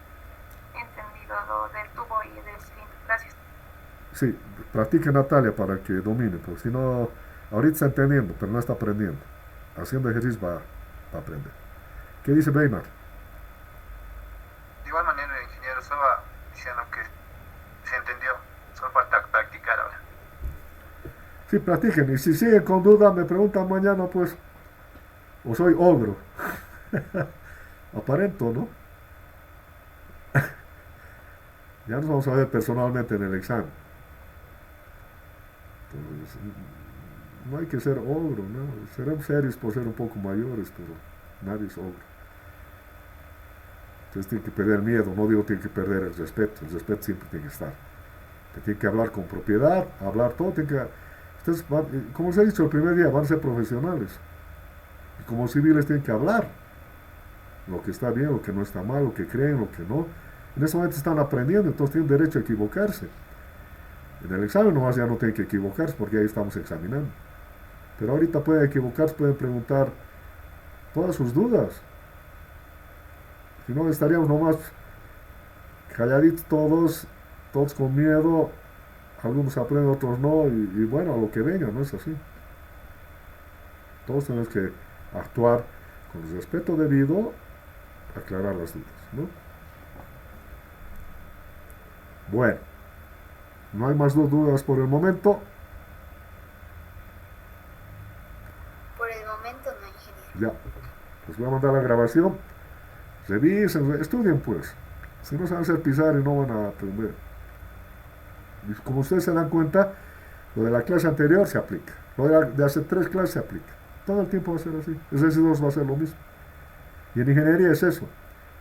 He entendido lo del tubo y del cilindro. Gracias. Sí, practique Natalia para que domine, porque si no, ahorita está entendiendo, pero no está aprendiendo. Haciendo ejercicio va a aprender. ¿Qué dice Beinar? De igual manera, el ingeniero estaba diciendo que se entendió. Solo falta practicar ahora. Sí, practiquen. Y si siguen con duda, me preguntan mañana, pues. O soy ogro. Aparento, ¿no? Ya nos vamos a ver personalmente en el examen. Entonces, no hay que ser ogro, ¿no? Seremos serios por ser un poco mayores, pero nadie es ogro. Entonces tiene que perder el miedo, no digo tiene que perder el respeto siempre tiene que estar. Te tiene que hablar con propiedad, hablar todo, ustedes como les he dicho el primer día, van a ser profesionales. Y como civiles tienen que hablar. Lo que está bien, lo que no está mal, lo que creen, lo que no. En ese momento están aprendiendo, entonces tienen derecho a equivocarse. En el examen nomás ya no tienen que equivocarse porque ahí estamos examinando. Pero ahorita pueden equivocarse, pueden preguntar todas sus dudas. Si no, estaríamos nomás calladitos todos con miedo, algunos aprenden, otros no, y bueno, a lo que venga, no es así. Todos tenemos que actuar con el respeto debido, aclarar las dudas, ¿no? Bueno, no hay más dudas por el momento. Por el momento no, ingeniero. Ya, les voy a mandar la grabación. Revisen, estudien pues. Si no saben hacer pisar y no van a aprender. Y como ustedes se dan cuenta, lo de la clase anterior se aplica. Lo de hace 3 clases se aplica. Todo el tiempo va a ser así. El RESIS 2 va a ser lo mismo. Y en ingeniería es eso.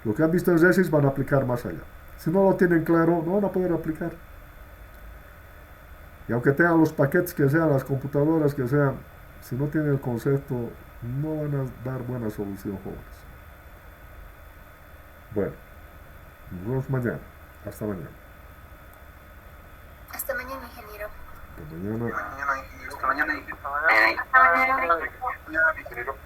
Lo que han visto en RESIS van a aplicar más allá. Si no lo tienen claro, no van a poder aplicar. Y aunque tengan los paquetes que sean, las computadoras que sean, si no tienen el concepto, no van a dar buena solución, jóvenes. Bueno, nos vemos mañana. Hasta mañana. Hasta mañana, ingeniero. Hasta mañana. Mañana, ingeniero. Hasta mañana, ingeniero. Hasta mañana. Mañana, ingeniero.